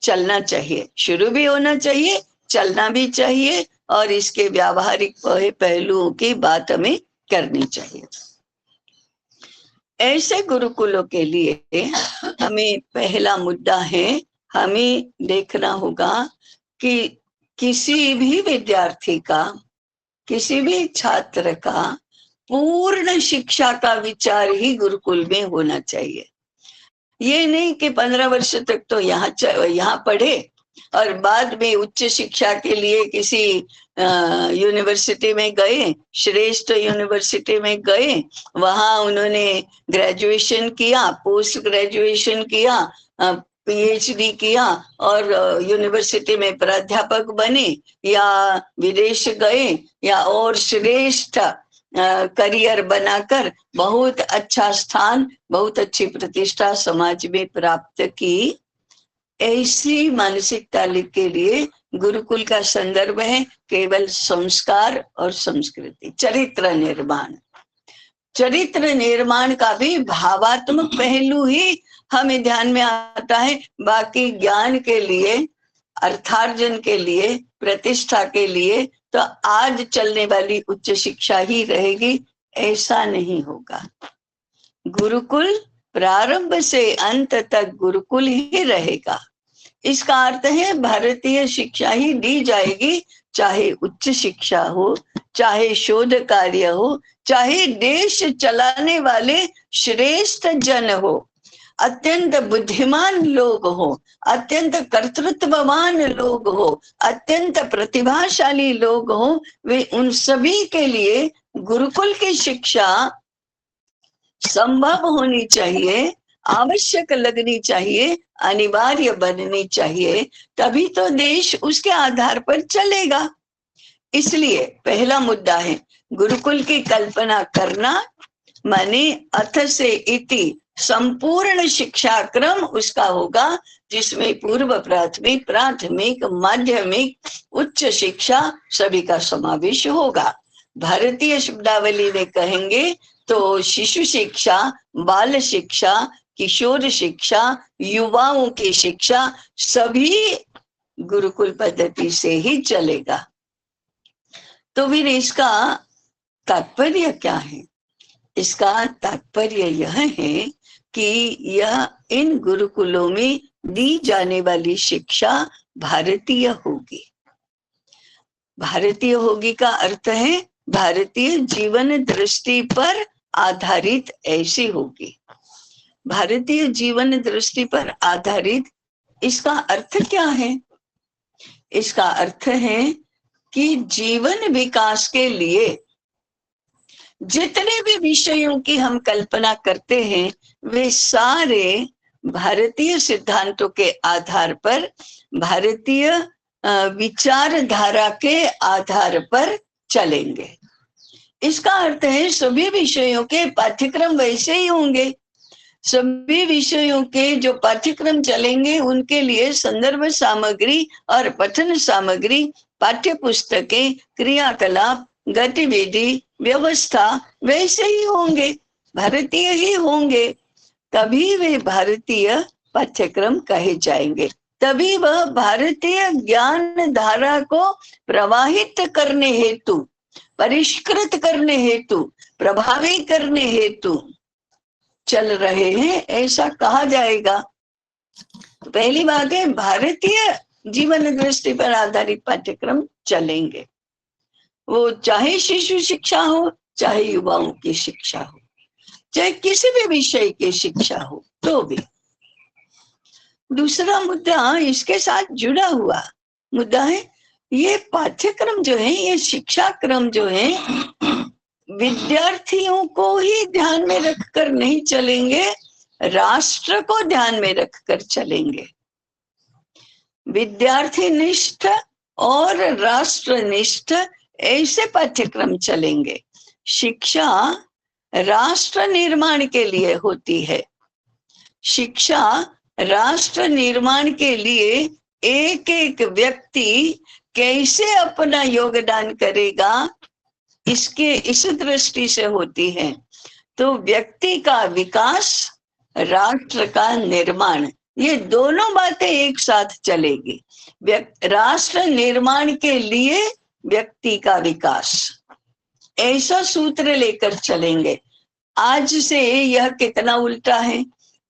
B: चलना चाहिए, शुरू भी होना चाहिए, चलना भी चाहिए, और इसके व्यावहारिक पहलुओं की बात हमें करनी चाहिए। ऐसे गुरुकुलों के लिए हमें पहला मुद्दा है, हमें देखना होगा कि किसी भी विद्यार्थी का, किसी भी छात्र का पूर्ण शिक्षा का विचार ही गुरुकुल में होना चाहिए। ये नहीं कि 15 वर्ष तक तो यहाँ पढ़े और बाद में उच्च शिक्षा के लिए किसी यूनिवर्सिटी में गए, श्रेष्ठ यूनिवर्सिटी में गए, वहां उन्होंने ग्रेजुएशन किया, पोस्ट ग्रेजुएशन किया, पीएचडी किया और यूनिवर्सिटी में प्राध्यापक बने, या विदेश गए या और श्रेष्ठ करियर बनाकर बहुत अच्छा स्थान, बहुत अच्छी प्रतिष्ठा समाज में प्राप्त की। ऐसी मानसिकता के लिए गुरुकुल का संदर्भ है केवल संस्कार और संस्कृति, चरित्र निर्माण। चरित्र निर्माण का भी भावात्मक पहलू ही हमें ध्यान में आता है, बाकी ज्ञान के लिए, अर्थार्जन के लिए, प्रतिष्ठा के लिए तो आज चलने वाली उच्च शिक्षा ही रहेगी, ऐसा नहीं होगा। गुरुकुल प्रारंभ से अंत तक गुरुकुल ही रहेगा। इसका अर्थ है भारतीय शिक्षा ही दी जाएगी, चाहे उच्च शिक्षा हो, चाहे शोध कार्य हो, चाहे देश चलाने वाले श्रेष्ठ जन हो, अत्यंत बुद्धिमान लोग हो, अत्यंत कर्तृत्ववान लोग हो, अत्यंत प्रतिभाशाली लोग हो, वे उन सभी के लिए गुरुकुल की शिक्षा संभव होनी चाहिए, आवश्यक लगनी चाहिए, अनिवार्य बननी चाहिए, तभी तो देश उसके आधार पर चलेगा। इसलिए पहला मुद्दा है गुरुकुल की कल्पना करना, माने अथ से इति संपूर्ण शिक्षा क्रम उसका होगा, जिसमें पूर्व प्राथमिक, प्राथमिक, माध्यमिक, उच्च शिक्षा सभी का समावेश होगा। भारतीय शब्दावली में कहेंगे तो शिशु शिक्षा, बाल शिक्षा, किशोर शिक्षा, युवाओं की शिक्षा सभी गुरुकुल पद्धति से ही चलेगा। तो फिर इसका तात्पर्य क्या है? इसका तात्पर्य यह है कि यह इन गुरुकुलों में दी जाने वाली शिक्षा भारतीय होगी। भारतीय होगी का अर्थ है भारतीय जीवन दृष्टि पर आधारित ऐसी होगी। भारतीय जीवन दृष्टि पर आधारित, इसका अर्थ क्या है? इसका अर्थ है कि जीवन विकास के लिए जितने भी विषयों की हम कल्पना करते हैं वे सारे भारतीय सिद्धांतों के आधार पर, भारतीय विचारधारा के आधार पर चलेंगे। इसका अर्थ है सभी विषयों के पाठ्यक्रम वैसे ही होंगे। सभी विषयों के जो पाठ्यक्रम चलेंगे उनके लिए संदर्भ सामग्री और पठन सामग्री, पाठ्य पुस्तकें, क्रियाकलाप, गतिविधि, व्यवस्था वैसे ही होंगे, भारतीय ही होंगे। तभी वे भारतीय पाठ्यक्रम कहे जाएंगे, तभी वह भारतीय ज्ञान धारा को प्रवाहित करने हेतु, परिष्कृत करने हेतु, प्रभावी करने हेतु चल रहे हैं, ऐसा कहा जाएगा। तो पहली बात है भारतीय जीवन दृष्टि पर आधारित पाठ्यक्रम चलेंगे, वो चाहे शिशु शिक्षा हो, चाहे युवाओं की शिक्षा हो, चाहे किसी भी विषय की शिक्षा हो। तो भी दूसरा मुद्दा इसके साथ जुड़ा हुआ मुद्दा है, ये पाठ्यक्रम जो है, ये शिक्षा क्रम जो है, विद्यार्थियों को ही ध्यान में रखकर नहीं चलेंगे, राष्ट्र को ध्यान में रखकर चलेंगे। विद्यार्थी निष्ठ और राष्ट्रनिष्ठ ऐसे पाठ्यक्रम चलेंगे। शिक्षा राष्ट्र निर्माण के लिए होती है। शिक्षा राष्ट्र निर्माण के लिए एक एक व्यक्ति कैसे अपना योगदान करेगा, इसके इस दृष्टि से होती है। तो व्यक्ति का विकास, राष्ट्र का निर्माण, ये दोनों बातें एक साथ चलेगी। राष्ट्र निर्माण के लिए व्यक्ति का विकास, ऐसा सूत्र लेकर चलेंगे। आज से यह कितना उल्टा है।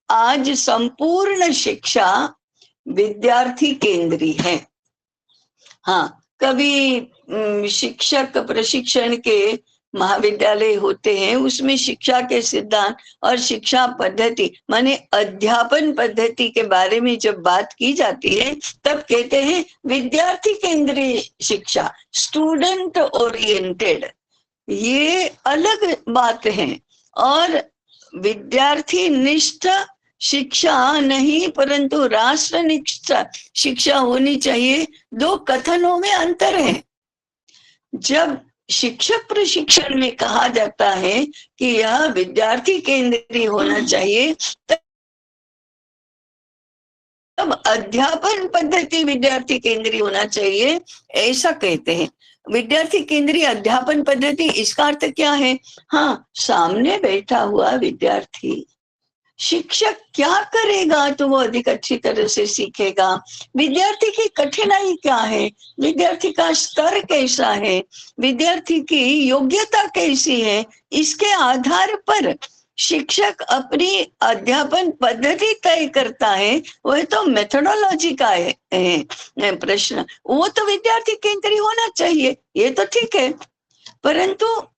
B: आज संपूर्ण शिक्षा विद्यार्थी केंद्रीय है। हाँ, कभी शिक्षक प्रशिक्षण के महाविद्यालय होते हैं, उसमें शिक्षा के सिद्धांत और शिक्षा पद्धति माने अध्यापन पद्धति के बारे में जब बात की जाती है तब कहते हैं विद्यार्थी केंद्रीय शिक्षा, स्टूडेंट ओरिएंटेड। ये अलग बात है। और विद्यार्थी निष्ठ शिक्षा नहीं, परंतु राष्ट्रनिष्ठ शिक्षा होनी चाहिए। दो कथनों में अंतर है। जब शिक्षक प्रशिक्षण में कहा जाता है कि यह विद्यार्थी केंद्रीय होना चाहिए, तब अध्यापन पद्धति विद्यार्थी केंद्रीय होना चाहिए, ऐसा कहते हैं। विद्यार्थी केंद्रीय अध्यापन पद्धति, इसका अर्थ क्या है? हाँ, सामने बैठा हुआ विद्यार्थी, शिक्षक क्या करेगा तो वो अधिक अच्छी तरह से सीखेगा। विद्यार्थी की कठिनाई क्या है, विद्यार्थी का स्तर कैसा है, विद्यार्थी की योग्यता कैसी है, इसके आधार पर शिक्षक अपनी अध्यापन पद्धति तय करता है, वह तो मेथोडोलॉजी का है प्रश्न, वो तो विद्यार्थी केंद्रीय होना चाहिए, ये तो ठीक है। परंतु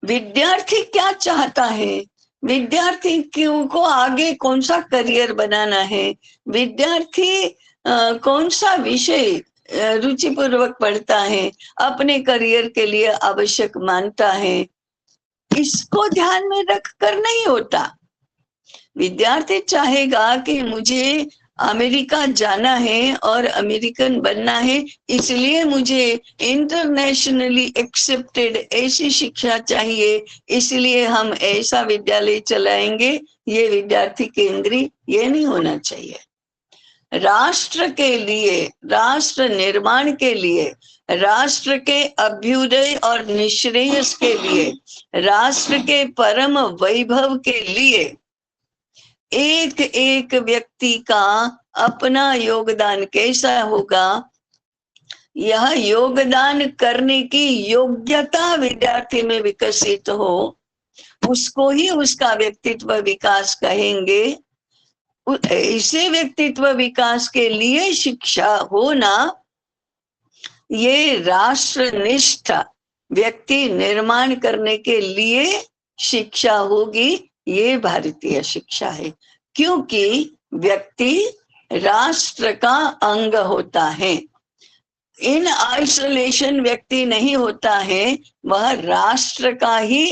B: विद्यार्थी क्या चाहता है, विद्यार्थी को आगे कौन सा करियर बनाना है, विद्यार्थी कौन सा विषय रुचिपूर्वक पढ़ता है, अपने करियर के लिए आवश्यक मानता है, इसको ध्यान में रख कर नहीं होता। विद्यार्थी चाहेगा कि मुझे अमेरिका जाना है और अमेरिकन बनना है, इसलिए मुझे इंटरनेशनली एक्सेप्टेड ऐसी शिक्षा चाहिए, इसलिए हम ऐसा विद्यालय चलाएंगे। ये विद्यार्थी केंद्रीय ये नहीं होना चाहिए। राष्ट्र के लिए, राष्ट्र निर्माण के लिए, राष्ट्र के अभ्युदय और निश्रेयस के लिए, राष्ट्र के परम वैभव के लिए एक एक व्यक्ति का अपना योगदान कैसा होगा, यह योगदान करने की योग्यता विद्यार्थी में विकसित हो, उसको ही उसका व्यक्तित्व विकास कहेंगे। ऐसे व्यक्तित्व विकास के लिए शिक्षा होना, ये राष्ट्रनिष्ठ व्यक्ति निर्माण करने के लिए शिक्षा होगी, ये भारतीय शिक्षा है। क्योंकि व्यक्ति राष्ट्र का अंग होता है, इन आइसोलेशन व्यक्ति नहीं होता है, वह राष्ट्र का ही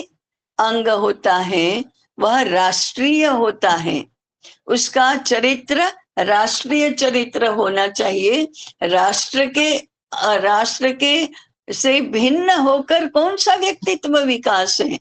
B: अंग होता है, वह राष्ट्रीय होता है, उसका चरित्र राष्ट्रीय चरित्र होना चाहिए। राष्ट्र के से भिन्न होकर कौन सा व्यक्तित्व विकास है।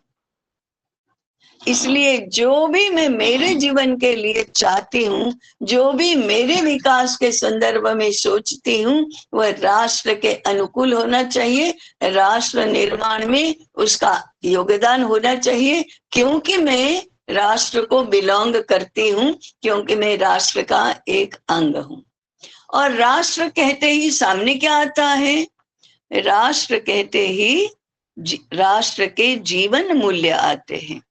B: इसलिए जो भी मैं मेरे जीवन के लिए चाहती हूँ, जो भी मेरे विकास के संदर्भ में सोचती हूँ, वह राष्ट्र के अनुकूल होना चाहिए, राष्ट्र निर्माण में उसका योगदान होना चाहिए, क्योंकि मैं राष्ट्र को बिलोंग करती हूँ, क्योंकि मैं राष्ट्र का एक अंग हूँ। और राष्ट्र कहते ही सामने क्या आता है, राष्ट्र कहते ही राष्ट्र के जीवन मूल्य आते हैं।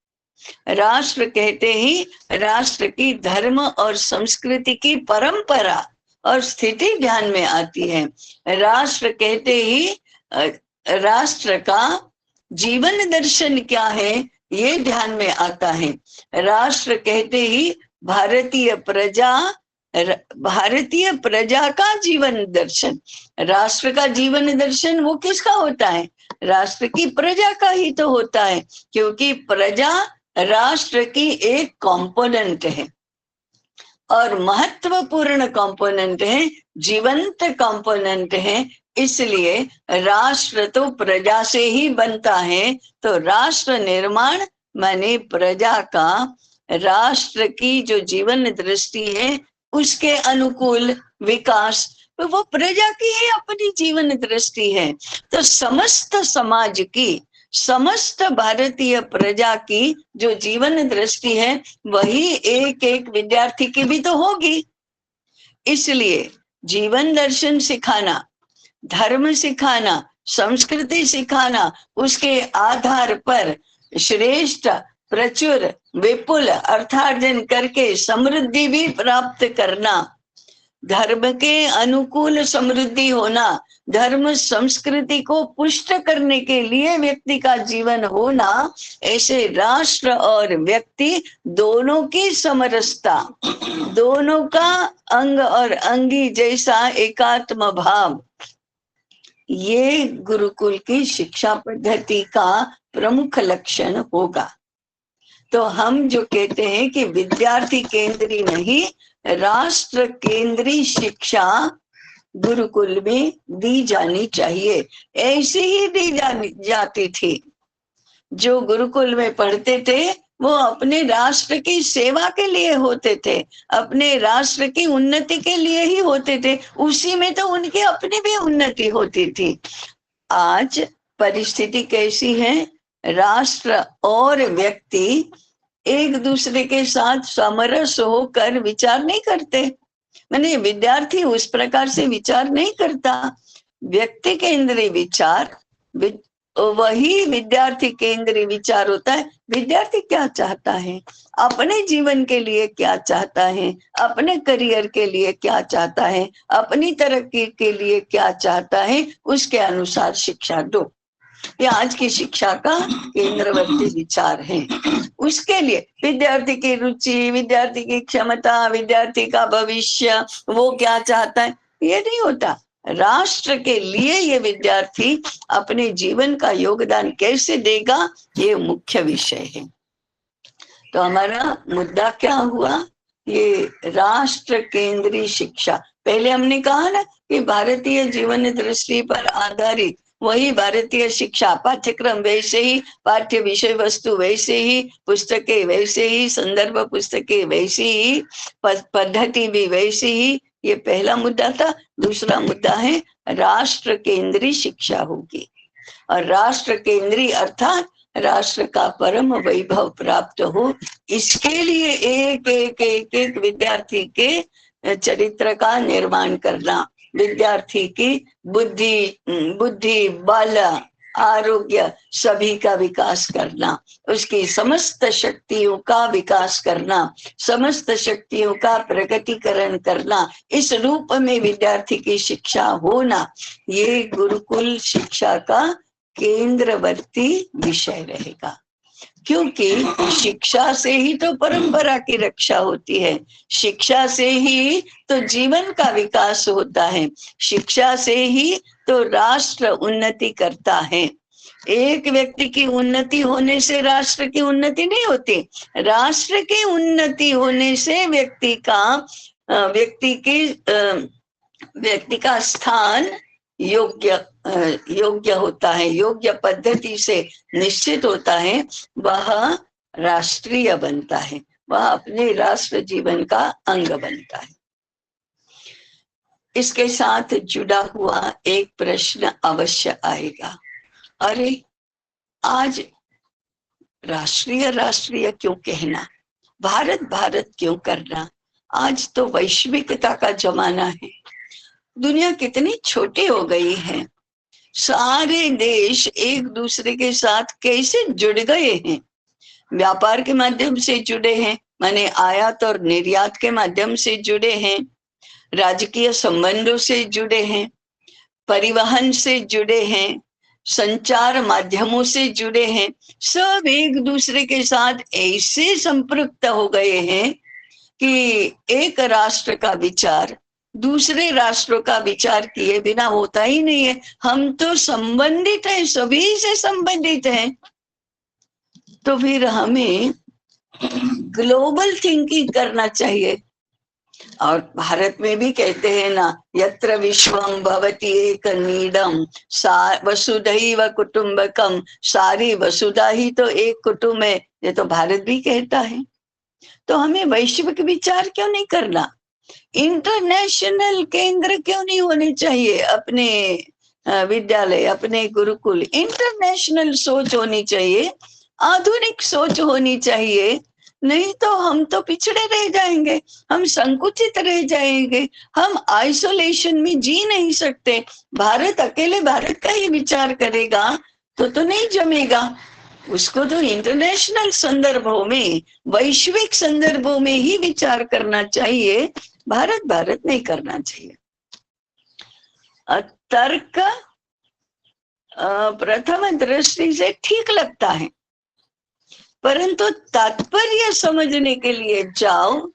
B: राष्ट्र कहते ही राष्ट्र की धर्म और संस्कृति की परंपरा और स्थिति ध्यान में आती है। राष्ट्र कहते ही राष्ट्र का जीवन दर्शन क्या है, ये ध्यान में आता है। राष्ट्र कहते ही भारतीय प्रजा का जीवन दर्शन, राष्ट्र का जीवन दर्शन वो किसका होता है, राष्ट्र की प्रजा का ही तो होता है, क्योंकि प्रजा राष्ट्र की एक कंपोनेंट है और महत्वपूर्ण कंपोनेंट है, जीवंत कंपोनेंट है। इसलिए राष्ट्र तो प्रजा से ही बनता है, तो राष्ट्र निर्माण माने प्रजा का, राष्ट्र की जो जीवन दृष्टि है उसके अनुकूल विकास, तो वो प्रजा की ही अपनी जीवन दृष्टि है। तो समस्त समाज की, समस्त भारतीय प्रजा की जो जीवन दृष्टि है, वही एक एक विद्यार्थी की भी तो होगी। इसलिए जीवन दर्शन सिखाना, धर्म सिखाना, संस्कृति सिखाना, उसके आधार पर श्रेष्ठ प्रचुर विपुल अर्थार्जन करके समृद्धि भी प्राप्त करना, धर्म के अनुकूल समृद्धि होना, धर्म संस्कृति को पुष्ट करने के लिए व्यक्ति का जीवन होना, ऐसे राष्ट्र और व्यक्ति दोनों की समरसता, दोनों का अंग और अंगी जैसा एकात्म भाव, ये गुरुकुल की शिक्षा पद्धति का प्रमुख लक्षण होगा। तो हम जो कहते हैं कि विद्यार्थी केंद्रीय नहीं, राष्ट्र केंद्रीय शिक्षा गुरुकुल में दी जानी चाहिए। ऐसी ही दी जाती थी। जो गुरुकुल में पढ़ते थे वो अपने राष्ट्र की सेवा के लिए होते थे, अपने राष्ट्र की उन्नति के लिए ही होते थे, उसी में तो उनकी अपनी भी उन्नति होती थी। आज परिस्थिति कैसी है, राष्ट्र और व्यक्ति एक दूसरे के साथ समरस होकर विचार नहीं करते। मैंने विद्यार्थी उस प्रकार से विचार नहीं करता। व्यक्ति केंद्रीय विचार वही विद्यार्थी केंद्रीय विचार होता है। विद्यार्थी क्या चाहता है, अपने जीवन के लिए क्या चाहता है, अपने करियर के लिए क्या चाहता है, अपनी तरक्की के लिए क्या चाहता है, उसके अनुसार शिक्षा दो। ये आज की शिक्षा का केंद्रवर्ती विचार है। उसके लिए विद्यार्थी की रुचि, विद्यार्थी की क्षमता, विद्यार्थी का भविष्य, वो क्या चाहता है, ये नहीं होता। राष्ट्र के लिए ये विद्यार्थी अपने जीवन का योगदान कैसे देगा, ये मुख्य विषय है। तो हमारा मुद्दा क्या हुआ, ये राष्ट्र केंद्रीय शिक्षा। पहले हमने कहा ना कि भारतीय जीवन दृष्टि पर आधारित वही भारतीय शिक्षा, पाठ्यक्रम वैसे ही, पाठ्य विषय वस्तु वैसे ही, पुस्तकें वैसे ही, संदर्भ पुस्तकें वैसी ही, पद्धति भी वैसी ही। ये पहला मुद्दा था। दूसरा मुद्दा है राष्ट्र केंद्रीय शिक्षा होगी। और राष्ट्र केंद्रीय अर्थात राष्ट्र का परम वैभव प्राप्त हो, इसके लिए एक एक एक एक विद्यार्थी के चरित्र का निर्माण करना, विद्यार्थी की बुद्धि बल आरोग्य सभी का विकास करना, उसकी समस्त शक्तियों का विकास करना, समस्त शक्तियों का प्रगतिकरण करना, इस रूप में विद्यार्थी की शिक्षा होना, ये गुरुकुल शिक्षा का केंद्रवर्ती विषय रहेगा। क्योंकि शिक्षा से ही तो परंपरा की रक्षा होती है, शिक्षा से ही तो जीवन का विकास होता है, शिक्षा से ही तो राष्ट्र उन्नति करता है। एक व्यक्ति की उन्नति होने से राष्ट्र की उन्नति नहीं होती, राष्ट्र की उन्नति होने से व्यक्ति का स्थान योग्य होता है, योग्य पद्धति से निश्चित होता है, वह राष्ट्रीय बनता है, वह अपने राष्ट्र जीवन का अंग बनता है। इसके साथ जुड़ा हुआ एक प्रश्न अवश्य आएगा, अरे आज राष्ट्रीय क्यों कहना, भारत भारत क्यों करना, आज तो वैश्विकता का जमाना है, दुनिया कितनी छोटी हो गई है, सारे देश एक दूसरे के साथ कैसे जुड़ गए हैं, व्यापार के माध्यम से जुड़े हैं, माने आयात और निर्यात के माध्यम से जुड़े हैं, राजकीय संबंधों से जुड़े हैं, परिवहन से जुड़े हैं, संचार माध्यमों से जुड़े हैं, सब एक दूसरे के साथ ऐसे संपृक्त हो गए हैं कि एक राष्ट्र का विचार दूसरे राष्ट्रों का विचार किए बिना होता ही नहीं है। हम तो संबंधित हैं, सभी से संबंधित हैं, तो फिर हमें ग्लोबल थिंकिंग करना चाहिए। और भारत में भी कहते हैं ना, यत्र विश्वम भवति एक नीडम वसुधैव कुटुंबकम, सारी वसुधा ही तो एक कुटुंब है, ये तो भारत भी कहता है। तो हमें वैश्विक विचार क्यों नहीं करना, इंटरनेशनल केंद्र क्यों नहीं होने चाहिए अपने विद्यालय, अपने गुरुकुल, इंटरनेशनल सोच होनी चाहिए, आधुनिक सोच होनी चाहिए, नहीं तो हम तो पिछड़े रह जाएंगे, हम संकुचित रह जाएंगे, हम आइसोलेशन में जी नहीं सकते। भारत अकेले भारत का ही विचार करेगा तो नहीं जमेगा, उसको तो इंटरनेशनल संदर्भों में, वैश्विक संदर्भों में ही विचार करना चाहिए, भारत भारत नहीं करना चाहिए। तर्क प्रथम दृष्टि से ठीक लगता है, परंतु तात्पर्य समझने के लिए जाओ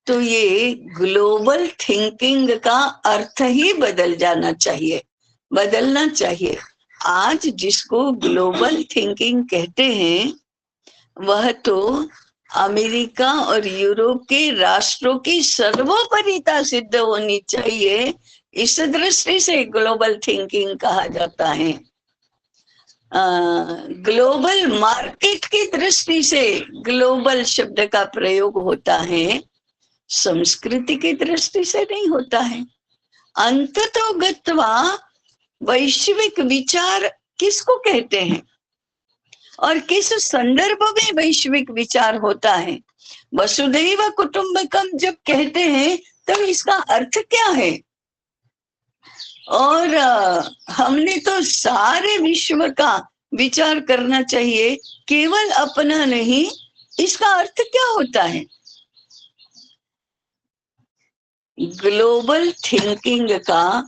B: तो ये ग्लोबल थिंकिंग का अर्थ ही बदलना चाहिए। आज जिसको ग्लोबल थिंकिंग कहते हैं वह तो अमेरिका और यूरोप के राष्ट्रों की सर्वोपरिता सिद्ध होनी चाहिए, इस दृष्टि से ग्लोबल थिंकिंग कहा जाता है। ग्लोबल मार्केट की दृष्टि से ग्लोबल शब्द का प्रयोग होता है, संस्कृति की दृष्टि से नहीं होता है। अंततोगत्वा वैश्विक विचार किसको कहते हैं और किस संदर्भ में वैश्विक विचार होता है। वसुधैव कुटुंबकम जब कहते हैं तब इसका अर्थ क्या है, और हमने तो सारे विश्व का विचार करना चाहिए, केवल अपना नहीं। इसका अर्थ क्या होता है? ग्लोबल थिंकिंग का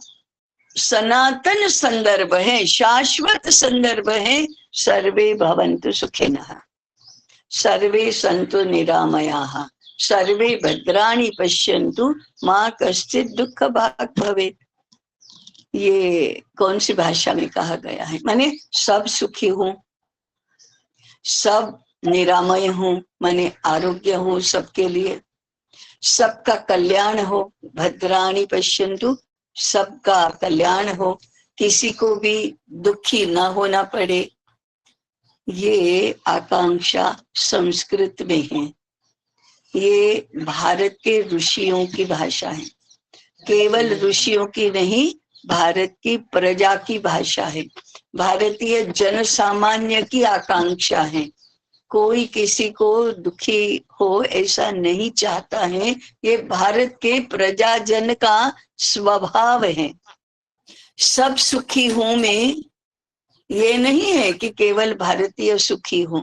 B: सनातन संदर्भ है, शाश्वत संदर्भ है, सर्वे भवन्तु सुखिनः, सर्वे सन्तु निरामयाः, सर्वे भद्राणि पश्यन्तु मां कश्चित् दुःख भाग् भवेत्। ये कौन सी भाषा में कहा गया है? माने सब सुखी हूं, सब निरामय हूं, माने आरोग्य हो सबके लिए, सबका कल्याण हो, भद्राणि पश्यन्तु, सबका कल्याण हो, किसी को भी दुखी ना होना पड़े। ये आकांक्षा संस्कृत में है, ये भारत के ऋषियों की भाषा है, केवल ऋषियों की नहीं, भारत की प्रजा की भाषा है, भारतीय जन सामान्य की आकांक्षा है। कोई किसी को दुखी हो ऐसा नहीं चाहता है, ये भारत के प्रजाजन का स्वभाव है। सब सुखी हूं में ये नहीं है कि केवल भारतीय सुखी हूं,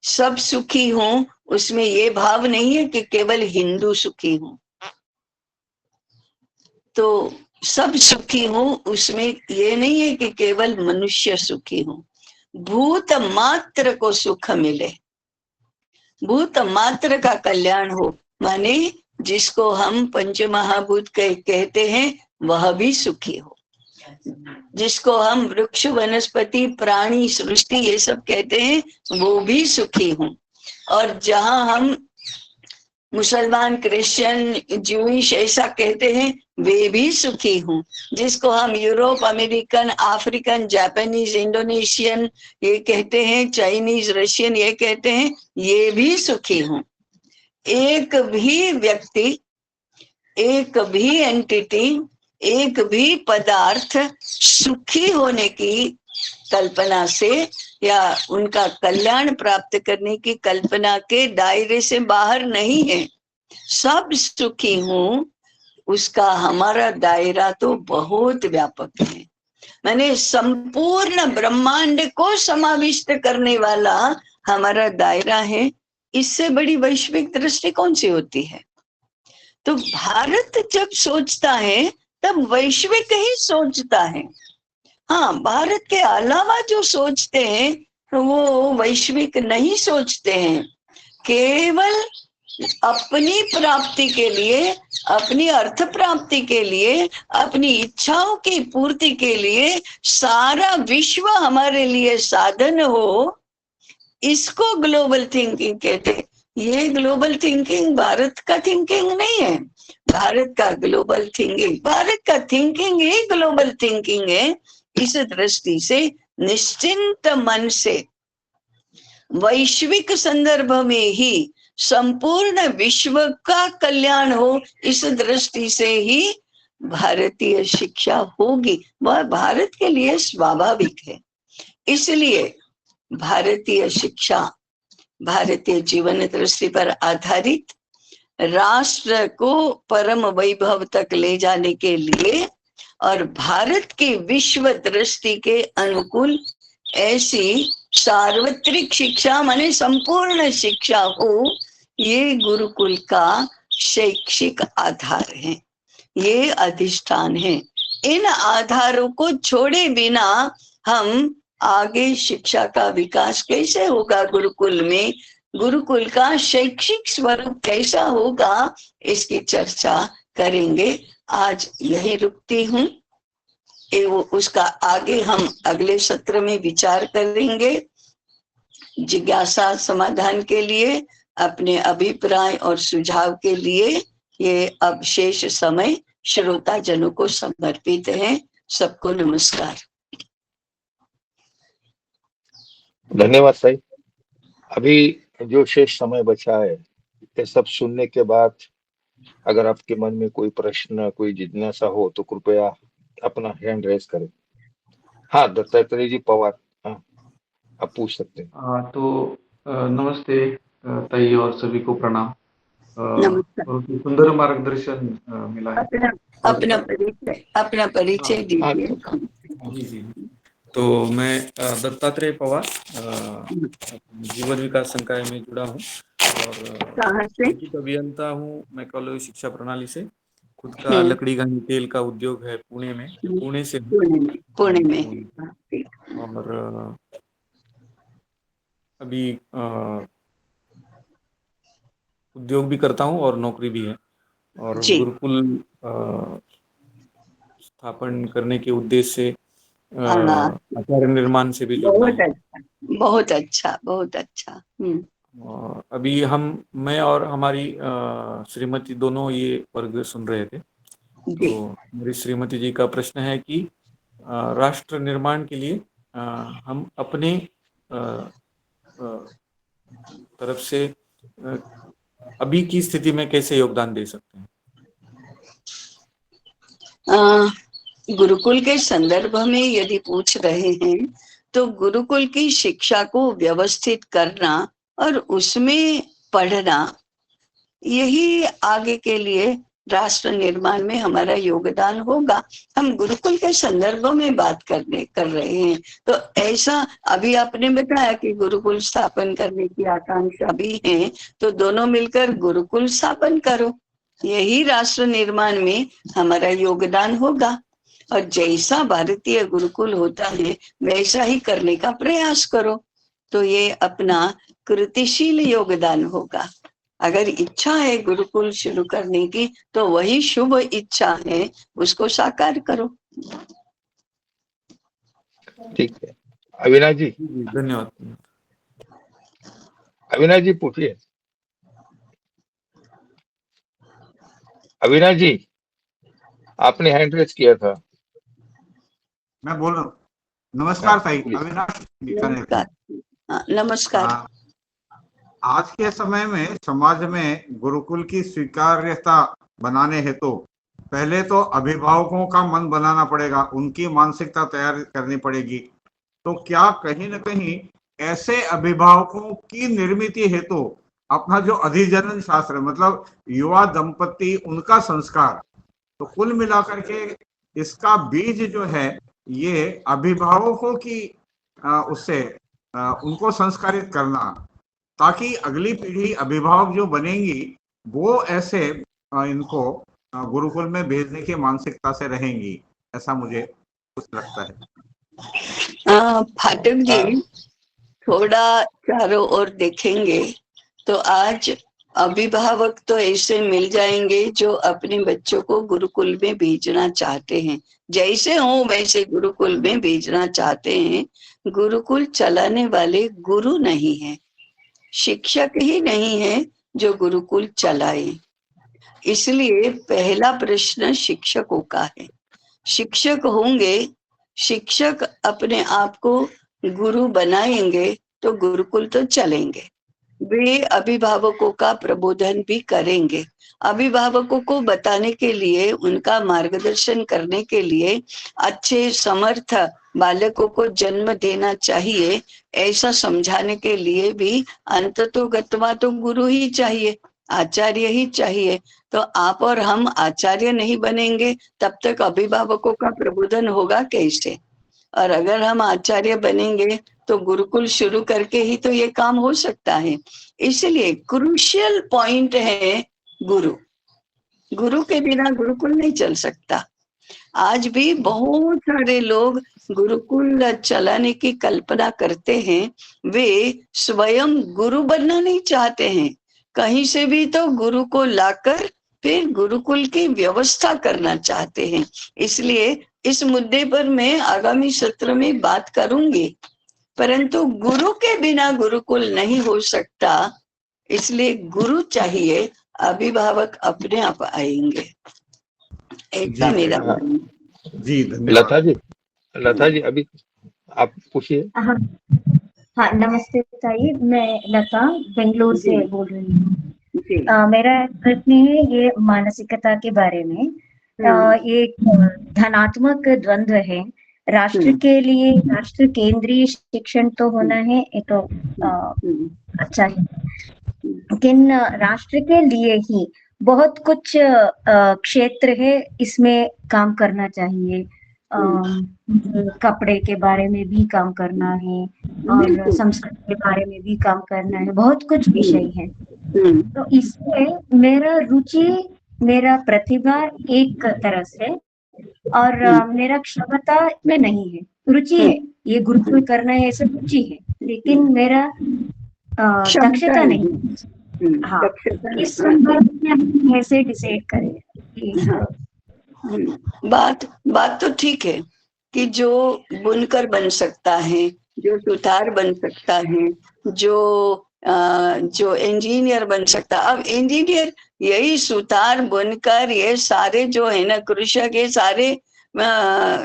B: सब सुखी हूं उसमें ये भाव नहीं है कि केवल हिंदू सुखी हूं। तो सब सुखी हूं उसमें ये नहीं है कि केवल मनुष्य सुखी हूं, भूत मात्र को सुख मिले, भूत मात्र का कल्याण हो, माने जिसको हम पंच महाभूत कहते हैं वह भी सुखी हो, जिसको हम वृक्ष वनस्पति प्राणी सृष्टि ये सब कहते हैं वो भी सुखी हो, और जहां हम मुसलमान क्रिश्चियन ज्यूइश ऐसा कहते हैं वे भी सुखी हूं, जिसको हम Europe American African Japanese Indonesian ये कहते हैं, चाइनीज रशियन ये कहते हैं, ये भी सुखी हूं। एक भी व्यक्ति, एक भी एंटिटी, एक भी पदार्थ सुखी होने की कल्पना से या उनका कल्याण प्राप्त करने की कल्पना के दायरे से बाहर नहीं है। सब सुखी हूं उसका हमारा दायरा तो बहुत व्यापक है, माने संपूर्ण ब्रह्मांड को समाविष्ट करने वाला हमारा दायरा है। इससे बड़ी वैश्विक दृष्टि कौन सी होती है? तो भारत जब सोचता है तब वैश्विक ही सोचता है। हाँ, भारत के अलावा जो सोचते हैं वो वैश्विक नहीं सोचते हैं, केवल अपनी प्राप्ति के लिए, अपनी अर्थ प्राप्ति के लिए, अपनी इच्छाओं की पूर्ति के लिए सारा विश्व हमारे लिए साधन हो, इसको ग्लोबल थिंकिंग कहते हैं। ये ग्लोबल थिंकिंग भारत का थिंकिंग नहीं है, भारत का ग्लोबल थिंकिंग, भारत का थिंकिंग ही ग्लोबल थिंकिंग है। इस दृष्टि से निश्चिंत मन से वैश्विक संदर्भ में ही संपूर्ण विश्व का कल्याण हो, इस दृष्टि से ही भारतीय शिक्षा होगी, वह भारत के लिए स्वाभाविक है। इसलिए भारतीय शिक्षा भारतीय जीवन दृष्टि पर आधारित राष्ट्र को परम वैभव तक ले जाने के लिए और भारत की विश्व दृष्टि के अनुकूल ऐसी सार्वत्रिक शिक्षा माने संपूर्ण शिक्षा हो, ये गुरुकुल का शैक्षिक आधार है, ये अधिष्ठान है। इन आधारों को छोड़े बिना हम आगे शिक्षा का विकास कैसे होगा गुरुकुल में, गुरुकुल का शैक्षिक स्वरूप कैसा होगा, इसकी चर्चा करेंगे। आज यही रुकती हूँ, उसका आगे हम अगले सत्र में विचार करेंगे। जिज्ञासा समाधान के लिए, अपने अभिप्राय और सुझाव के लिए ये अब शेष समय श्रोता जनों को समर्पित है। सबको नमस्कार।
A: धन्यवाद साई। अभी जो शेष समय बचा है, ये सब सुनने के बाद अगर आपके मन में कोई प्रश्न, कोई जिज्ञासा हो तो कृपया अपना हैंड रेज करें। हाँ, दत्तात्रेय जी पवार, हाँ, आप पूछ सकते हैं।
C: हाँ तो नमस्ते ताई और सभी को प्रणाम।
B: नमस्कार।
C: बहुत ही सुंदर मार्गदर्शन मिला है।
B: अपना अपना परिचय दीजिए।
C: जी जी। तो मैं दत्तात्रेय पवार जीवन विकास संकाय में जुड़ा हूँ और
B: कहाँ से?
C: लिखित अभियंता हूँ मैं कॉलेज शिक्षा प्रणाली से। खुद का लकड़ी घानी तेल का उद्योग है पुणे में, पुणे से हूँ।
B: पुणे में।
C: और अभी उद्योग भी करता हूँ और नौकरी भी है और
B: जी।
C: गुरुकुल स्थापन करने के उद्देश्य से आचार्य निर्माण से भी जुड़ना
B: बहुत
C: है।
B: अच्छा, बहुत अच्छा, बहुत अच्छा।
C: अभी मैं और हमारी श्रीमती दोनों ये वर्ग सुन रहे थे।
B: जी।
C: तो मेरी श्रीमती जी का प्रश्न है कि राष्ट्र निर्माण के लिए हम अपने तरफ से अभी की स्थिति में कैसे योगदान दे सकते हैं?
B: गुरुकुल के संदर्भ में यदि पूछ रहे हैं तो गुरुकुल की शिक्षा को व्यवस्थित करना और उसमें पढ़ना, यही आगे के लिए राष्ट्र निर्माण में हमारा योगदान होगा। हम गुरुकुल के संदर्भ में बात कर रहे हैं। तो ऐसा अभी आपने बताया कि गुरुकुल स्थापन करने की आकांक्षा भी है, तो दोनों मिलकर गुरुकुल स्थापन करो, यही राष्ट्र निर्माण में हमारा योगदान होगा। और जैसा भारतीय गुरुकुल होता है वैसा ही करने का प्रयास करो, तो ये अपना कृतिशील योगदान होगा। अगर इच्छा है गुरुकुल शुरू करने की तो वही शुभ इच्छा है, उसको साकार करो।
A: ठीक है अविनाश जी।
C: धन्यवाद।
A: अविनाश जी पूछिए। अविनाश जी आपने हैंड रेज किया था।
D: मैं बोल रहा हूँ। नमस्कार भाई,
A: प्लीज।
D: अविनाश
B: नमस्कार। नमस्कार।
D: आज के समय में समाज में गुरुकुल की स्वीकार्यता बनाने हेतु पहले तो अभिभावकों का मन बनाना पड़ेगा, उनकी मानसिकता तैयार करनी पड़ेगी। तो क्या कहीं न कहीं ऐसे अभिभावकों की निर्मित हेतु अपना जो अधिजनन शास्त्र मतलब युवा दंपति उनका संस्कार, तो कुल मिलाकर के इसका बीज जो है ये अभिभावकों की उससे उनको संस्कारित करना, ताकि अगली पीढ़ी अभिभावक जो बनेंगी वो ऐसे इनको गुरुकुल में भेजने की मानसिकता से रहेंगी, ऐसा मुझे कुछ लगता है।
B: फाटक जी थोड़ा चारों ओर देखेंगे तो आज अभिभावक तो ऐसे मिल जाएंगे जो अपने बच्चों को गुरुकुल में भेजना चाहते हैं, जैसे हो वैसे गुरुकुल में भेजना चाहते हैं। गुरुकुल चलाने वाले गुरु नहीं है, शिक्षक ही नहीं है जो गुरुकुल चलाए। इसलिए पहला प्रश्न शिक्षकों का है। शिक्षक होंगे, शिक्षक अपने आप को गुरु बनाएंगे तो गुरुकुल तो चलेंगे। वे अभिभावकों का प्रबोधन भी करेंगे, अभिभावकों को बताने के लिए, उनका मार्गदर्शन करने के लिए अच्छे समर्थ बालकों को जन्म देना चाहिए, ऐसा समझाने के लिए भी अंततोगत्वा तो गुरु ही चाहिए, आचार्य ही चाहिए। तो आप और हम आचार्य नहीं बनेंगे तब तक अभिभावकों का प्रबोधन होगा कैसे? और अगर हम आचार्य बनेंगे तो गुरुकुल शुरू करके ही तो ये काम हो सकता है। इसलिए क्रूशियल पॉइंट है गुरु। गुरु के बिना गुरुकुल नहीं चल सकता। आज भी बहुत सारे लोग गुरुकुल चलाने की कल्पना करते हैं, वे स्वयं गुरु बनना नहीं चाहते हैं, कहीं से भी तो गुरु को लाकर फिर गुरुकुल की व्यवस्था करना चाहते हैं। इसलिए इस मुद्दे पर मैं आगामी सत्र में बात करूंगी, परंतु गुरु के बिना गुरुकुल नहीं हो सकता, इसलिए गुरु चाहिए, अभिभावक अपने आप आएंगे, ऐसा मेरा
D: जी धन्यवाद।
A: लता जी अभी आप पूछिए।
E: हाँ नमस्ते ताई, मैं लता बेंगलोर से बोल रही हूँ। मेरा प्रश्न है ये मानसिकता के बारे में। ये धनात्मक द्वंद्व है, राष्ट्र के लिए राष्ट्र केंद्रीय शिक्षण तो होना है, ये तो अच्छा है, लेकिन राष्ट्र के लिए ही बहुत कुछ क्षेत्र है, इसमें काम करना चाहिए। कपड़े के बारे में भी काम करना है और
B: बिल्कुल।
E: संस्कृति के बारे में भी काम करना है, बहुत कुछ विषय है।
B: हम्म,
E: तो इसमें मेरा रुचि, मेरा प्रतिभा एक तरह से, और मेरा क्षमता में नहीं है। रुचि है, ये गुरुकुल करना है, ऐसे रुचि है, लेकिन मेरा
B: क्षमता
E: दक्षता नहीं
B: नहीं।
E: है। हाँ,
B: दक्षता
E: इस
B: नहीं।
E: संदर्भ में हम कैसे डिसाइड करें कि
B: हाँ, बात तो ठीक है कि जो बुनकर बन सकता है, जो सुतार बन सकता है, जो इंजीनियर बन सकता। अब इंजीनियर, यही सुतार बुनकर, ये सारे जो है ना, कृषक, ये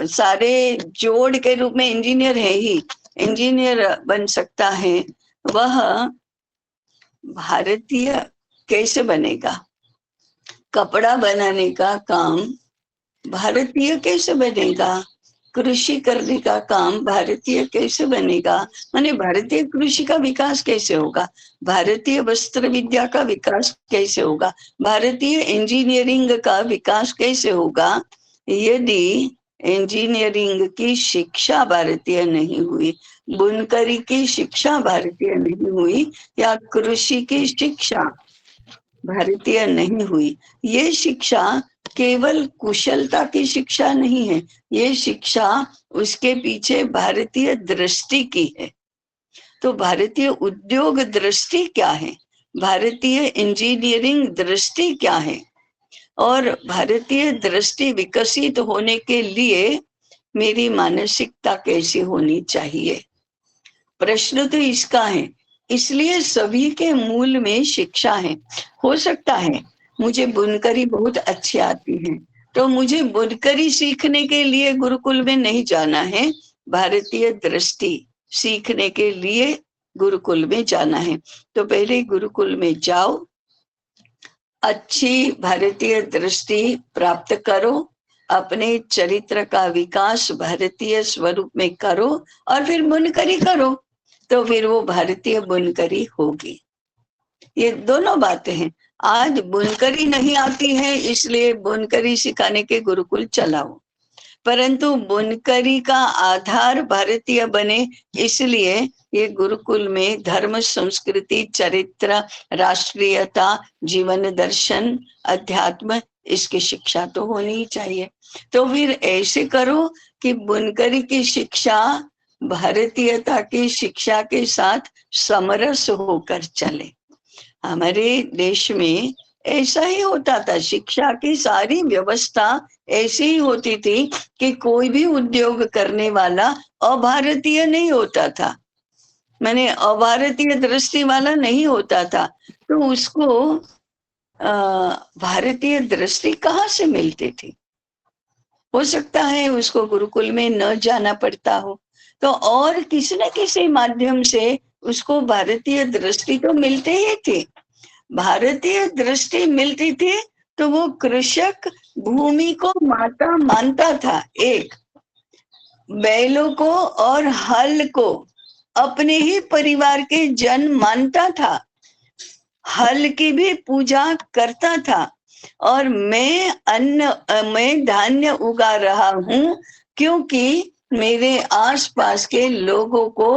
B: सारे जोड़ के रूप में इंजीनियर है ही। इंजीनियर बन सकता है, वह भारतीय कैसे बनेगा? कपड़ा बनाने का काम भारतीय कैसे बनेगा? कृषि करने का काम भारतीय कैसे बनेगा? माने भारतीय कृषि का विकास कैसे होगा? भारतीय वस्त्र विद्या का विकास कैसे होगा? भारतीय इंजीनियरिंग का विकास कैसे होगा? यदि इंजीनियरिंग की शिक्षा भारतीय नहीं हुई, बुनकरी की शिक्षा भारतीय नहीं हुई, या कृषि की शिक्षा भारतीय नहीं हुई, ये शिक्षा केवल कुशलता की शिक्षा नहीं है, ये शिक्षा उसके पीछे भारतीय दृष्टि की है। तो भारतीय उद्योग दृष्टि क्या है, भारतीय इंजीनियरिंग दृष्टि क्या है, और भारतीय दृष्टि विकसित होने के लिए मेरी मानसिकता कैसी होनी चाहिए? प्रश्न तो इसका है। इसलिए सभी के मूल में शिक्षा है। हो सकता है मुझे बुनकरी बहुत अच्छी आती है, तो मुझे बुनकरी सीखने के लिए गुरुकुल में नहीं जाना है, भारतीय दृष्टि सीखने के लिए गुरुकुल में जाना है। तो पहले गुरुकुल में जाओ, अच्छी भारतीय दृष्टि प्राप्त करो, अपने चरित्र का विकास भारतीय स्वरूप में करो, और फिर बुनकरी करो, तो फिर वो भारतीय बुनकरी होगी। ये दोनों बातें हैं। आज बुनकरी नहीं आती है, इसलिए बुनकरी सिखाने के गुरुकुल चलाओ, परंतु बुनकरी का आधार भारतीय बने, इसलिए ये गुरुकुल में धर्म, संस्कृति, चरित्र, राष्ट्रीयता, जीवन दर्शन, अध्यात्म, इसकी शिक्षा तो होनी ही चाहिए। तो फिर ऐसे करो कि बुनकरी की शिक्षा भारतीयता की शिक्षा के साथ समरस होकर चले। हमारे देश में ऐसा ही होता था, शिक्षा की सारी व्यवस्था ऐसी ही होती थी कि कोई भी उद्योग करने वाला अभारतीय नहीं होता था, माने अभारतीय दृष्टि वाला नहीं होता था, तो उसको भारतीय दृष्टि कहाँ से मिलती थी? हो सकता है उसको गुरुकुल में न जाना पड़ता हो, तो और किसी न किसी माध्यम से उसको भारतीय दृष्टि तो मिलते ही थी। भारतीय दृष्टि मिलती थी तो वो कृषक भूमि को माता मानता था, एक बैलों को और हल को अपने ही परिवार के जन मानता था, हल की भी पूजा करता था, और मैं धान्य उगा रहा हूं क्योंकि मेरे आसपास के लोगों को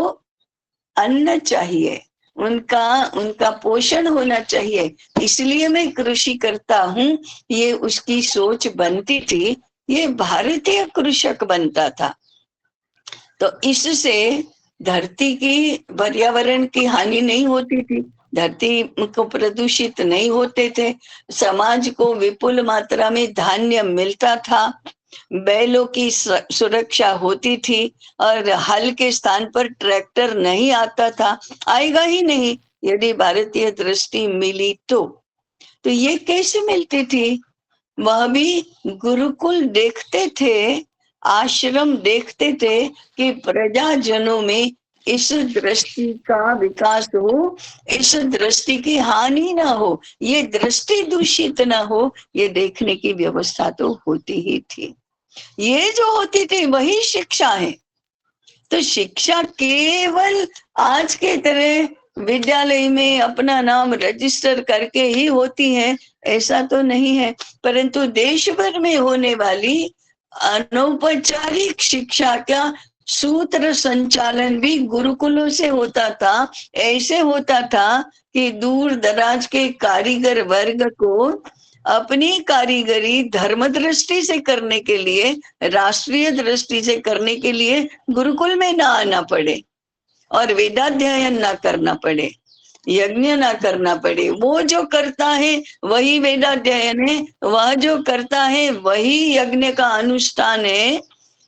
B: अन्न चाहिए, उनका पोषण होना चाहिए, इसलिए मैं कृषि करता हूं। ये उसकी सोच बनती थी, ये भारतीय कृषक बनता था। तो इससे धरती की, पर्यावरण की हानि नहीं होती थी, धरती को प्रदूषित नहीं होते थे, समाज को विपुल मात्रा में धान्य मिलता था, बैलों की सुरक्षा होती थी, और हल के स्थान पर ट्रैक्टर नहीं आता था, आएगा ही नहीं यदि भारतीय दृष्टि मिली तो ये कैसे मिलती थी? वह भी गुरुकुल देखते थे, आश्रम देखते थे कि प्रजाजनों में इस दृष्टि का विकास हो, इस दृष्टि की हानि ना हो, ये दृष्टि दूषित ना हो, ये देखने की व्यवस्था तो होती ही थी। ये जो होती थी वही शिक्षा है। तो शिक्षा केवल आज के तरह विद्यालय में अपना नाम रजिस्टर करके ही होती है, ऐसा तो नहीं है। परंतु देश भर में होने वाली अनौपचारिक शिक्षा का सूत्र संचालन भी गुरुकुलों से होता था। ऐसे होता था कि दूर दराज के कारीगर वर्ग को अपनी कारीगरी धर्म दृष्टि से करने के लिए, राष्ट्रीय दृष्टि से करने के लिए गुरुकुल में ना आना पड़े और वेदाध्ययन ना करना पड़े, यज्ञ ना करना पड़े। वो जो करता है वही वेदाध्ययन है, वह जो करता है वही यज्ञ का अनुष्ठान है।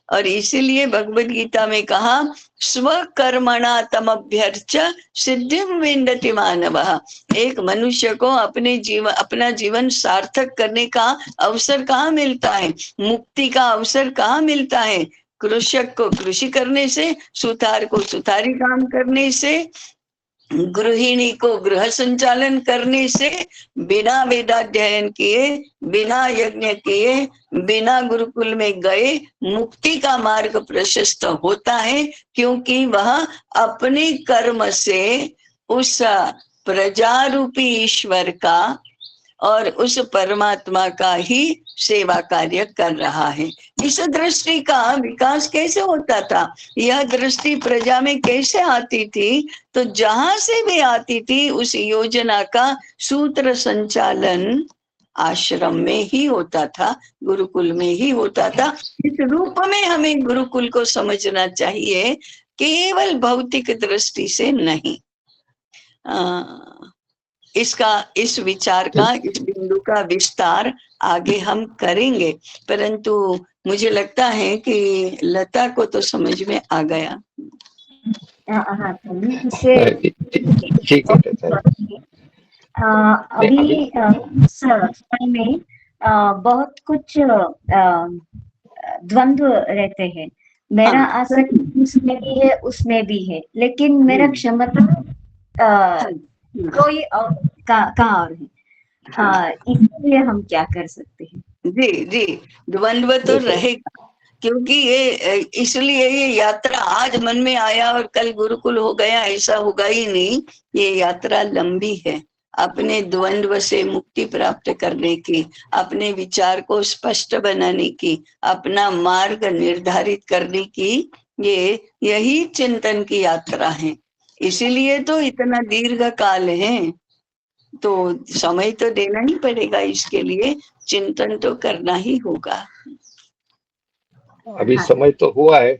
B: और इसीलिए भगवद गीता में कहा, स्वकर्मणा तमभ्यर्च सिद्धिम विन्दति मानवः। एक मनुष्य को अपना जीवन सार्थक करने का अवसर कहाँ मिलता है, मुक्ति का अवसर कहाँ मिलता है? कृषक को कृषि करने से, सुतार को सुतारी काम करने से, गृहिणी को गृह संचालन करने से, बिना वेदाध्ययन किए, बिना यज्ञ किए, बिना गुरुकुल में गए मुक्ति का मार्ग प्रशस्त होता है। क्योंकि वह अपने कर्म से उस प्रजारूपी ईश्वर का और उस परमात्मा का ही सेवा कार्य कर रहा है। इस दृष्टि का विकास कैसे होता था, यह दृष्टि प्रजा में कैसे आती थी? तो जहां से भी आती थी उस योजना का सूत्र संचालन आश्रम में ही होता था, गुरुकुल में ही होता था। इस रूप में हमें गुरुकुल को समझना चाहिए, केवल भौतिक दृष्टि से नहीं। इस विचार का, इस बिंदु का विस्तार आगे हम करेंगे, परंतु मुझे लगता है कि लता को तो समझ में आ गया।
E: हाँ, इसे
A: ठीक है लता जी।
E: अभी इस समय में बहुत कुछ द्वंद्व रहते हैं। मेरा आसक्ति उसमें भी है, उसमें भी है, लेकिन मेरा क्षमता कोई और कहाँ और है। इसलिए हम क्या कर सकते हैं?
B: जी जी, द्वंद्व तो रहेगा, क्योंकि ये इसलिए ये यात्रा आज मन में आया और कल गुरुकुल हो गया, ऐसा होगा ही नहीं। ये यात्रा लंबी है, अपने द्वंद्व से मुक्ति प्राप्त करने की, अपने विचार को स्पष्ट बनाने की, अपना मार्ग निर्धारित करने की, यही चिंतन की यात्रा है। इसीलिए तो इतना दीर्घ काल है, तो समय तो देना ही पड़ेगा, इसके लिए चिंतन तो करना ही होगा।
A: अभी समय तो हुआ है,